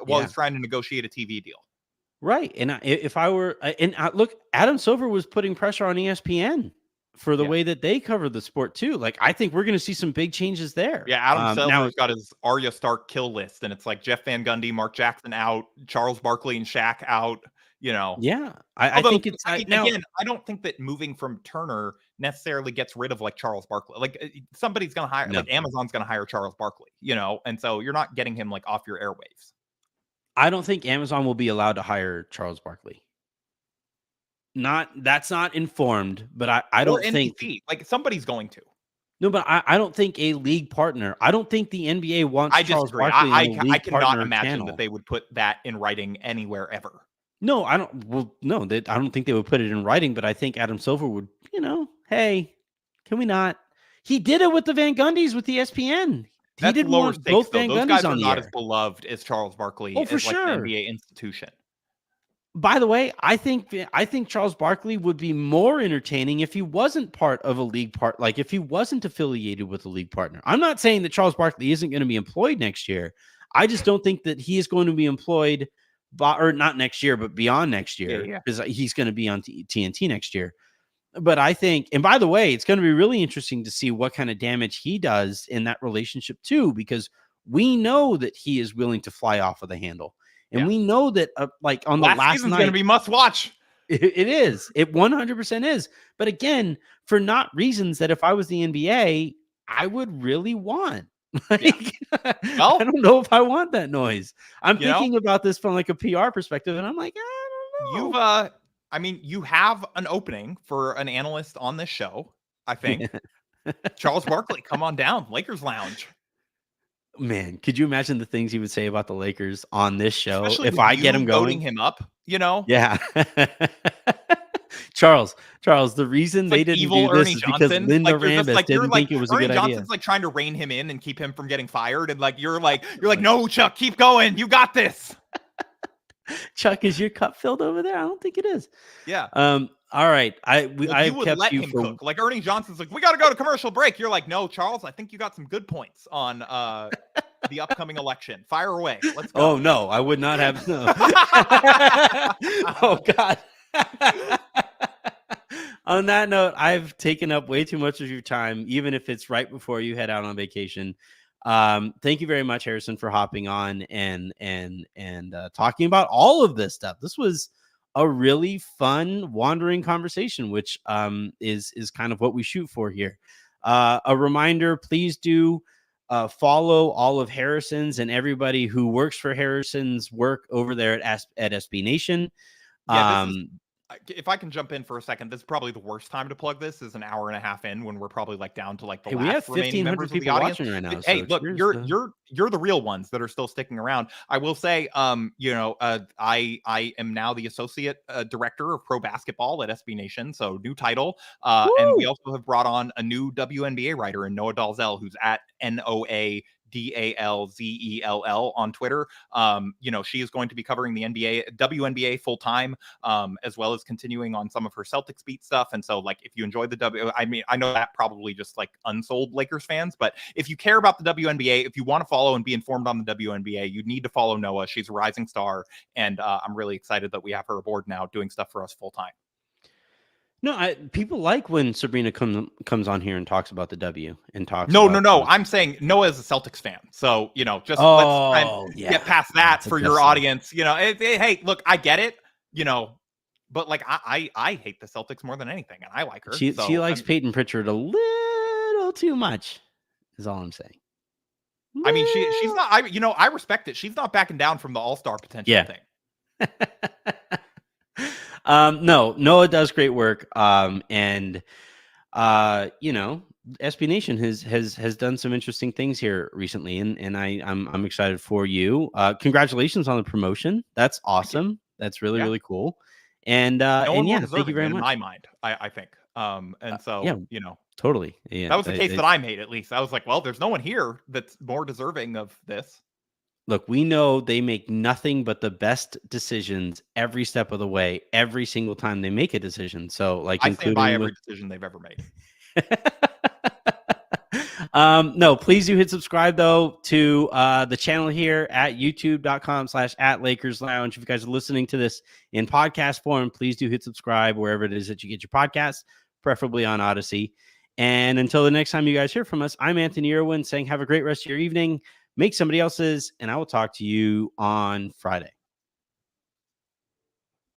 S2: While he's trying to negotiate a TV deal.
S1: Right. And if I were, look, Adam Silver was putting pressure on ESPN for the way that they cover the sport too. Like, I think we're going to see some big changes there.
S2: Yeah, Adam Silver's got his Arya Stark kill list, and it's like Jeff Van Gundy, Mark Jackson out, Charles Barkley and Shaq out.
S1: Yeah,
S2: I
S1: think it's now.
S2: Again, I don't think that moving from Turner necessarily gets rid of like Charles Barkley. Like somebody's going to hire, like Amazon's going to hire Charles Barkley, and so you're not getting him like off your airwaves.
S1: I don't think Amazon will be allowed to hire Charles Barkley. That's not informed, but I don't think
S2: like somebody's going to.
S1: No, but I don't think a league partner. I don't think the NBA wants
S2: I
S1: Charles
S2: disagree.
S1: Barkley on a
S2: I
S1: league
S2: cannot
S1: partner
S2: imagine
S1: channel.
S2: that they would put that in writing anywhere ever.
S1: No, I don't. Well, no, I don't think they would put it in writing. But I think Adam Silver would. Hey, can we not? He did it with the Van Gundys with ESPN.
S2: That's
S1: didn't
S2: lower
S1: want
S2: stakes,
S1: both
S2: though.
S1: Van
S2: Those
S1: Gundys
S2: guys are
S1: on the
S2: not
S1: air.
S2: as beloved as Charles Barkley
S1: Oh, for
S2: as like
S1: sure.
S2: the NBA institution.
S1: By the way, I think Charles Barkley would be more entertaining if he wasn't part of a league like if he wasn't affiliated with a league partner. I'm not saying that Charles Barkley isn't going to be employed next year. I just don't think that he is going to be employed or not next year, but beyond next year, because he's going to be on TNT next year. But I think, and by the way, it's going to be really interesting to see what kind of damage he does in that relationship too, because we know that he is willing to fly off of the handle. And we know that, like on the last
S2: season's
S1: night,
S2: going to be must watch.
S1: It is. It 100% is. But again, for not reasons that if I was the NBA, I would really want. Like, well, I don't know if I want that noise. I'm thinking about this from like a PR perspective, and I'm like, I don't know.
S2: You have an opening for an analyst on this show, I think. Charles Barkley, come on down, Lakers Lounge.
S1: Man, could you imagine the things he would say about the Lakers on this show?
S2: Especially
S1: if I get him going,
S2: voting him up,
S1: Yeah. Charles, the reason they didn't do this
S2: Ernie
S1: is because Linda Rambis didn't think it was a good idea.
S2: Johnson's like trying to rein him in and keep him from getting fired, and like you're like, no, Chuck, keep going, you got this.
S1: Chuck, is your cup filled over there? I don't think it is.
S2: Yeah.
S1: All right. I
S2: would
S1: kept
S2: let
S1: you
S2: him
S1: for
S2: cook. Like Ernie Johnson's like, we got to go to commercial break. You're like, no, Charles, I think you got some good points on the upcoming election. Fire away. Let's go.
S1: Oh no, I would not have. No. Oh God. On that note, I've taken up way too much of your time, even if it's right before you head out on vacation. Thank you very much, Harrison, for hopping on and talking about all of this stuff. This was a really fun wandering conversation, which is kind of what we shoot for here. A reminder, please do follow all of Harrison's and everybody who works for Harrison's work over there at SB Nation.
S2: If I can jump in for a second, this is probably the worst time to plug this. Is an hour and a half in when we're probably like down to like the last
S1: we have
S2: remaining members of the audience
S1: watching right now.
S2: Hey, so look, you're the real ones that are still sticking around. I will say, I am now the associate director of pro basketball at SB Nation, so new title. And we also have brought on a new WNBA writer in Noah Dalzell, who's at NOA DALZELL on Twitter. She is going to be covering the WNBA full time, as well as continuing on some of her Celtics beat stuff. And so, like, if you enjoy I know that probably just like unsold Lakers fans, but if you care about the WNBA, if you want to follow and be informed on the WNBA, you need to follow Noah. She's a rising star, and I'm really excited that we have her aboard now doing stuff for us full time.
S1: No, people like when Sabrina comes on here and talks about the W and talks.
S2: No. I'm saying Noah is a Celtics fan, so let's get past that for your audience. Hey, look, I get it, but like I hate the Celtics more than anything, and I like her.
S1: She likes Peyton Pritchard a little too much. Is all I'm saying.
S2: I mean, she's not. I respect it. She's not backing down from the All-Star potential thing.
S1: No, Noah does great work. And SB Nation has done some interesting things here recently, and I'm excited for you. Congratulations on the promotion. That's awesome. That's really really cool. And thank you very much.
S2: In my mind, I think.
S1: Totally. Yeah,
S2: that was the case that I made. At least I was like, well, there's no one here that's more deserving of this.
S1: Look, we know they make nothing but the best decisions every step of the way, every single time they make a decision. So, like,
S2: I stand by every decision they've ever made.
S1: No, please do hit subscribe though to the channel here at youtube.com/@LakersLounge. If you guys are listening to this in podcast form, please do hit subscribe wherever it is that you get your podcasts, preferably on Odyssey. And until the next time you guys hear from us, I'm Anthony Irwin saying have a great rest of your evening. Make somebody else's, and I will talk to you on Friday.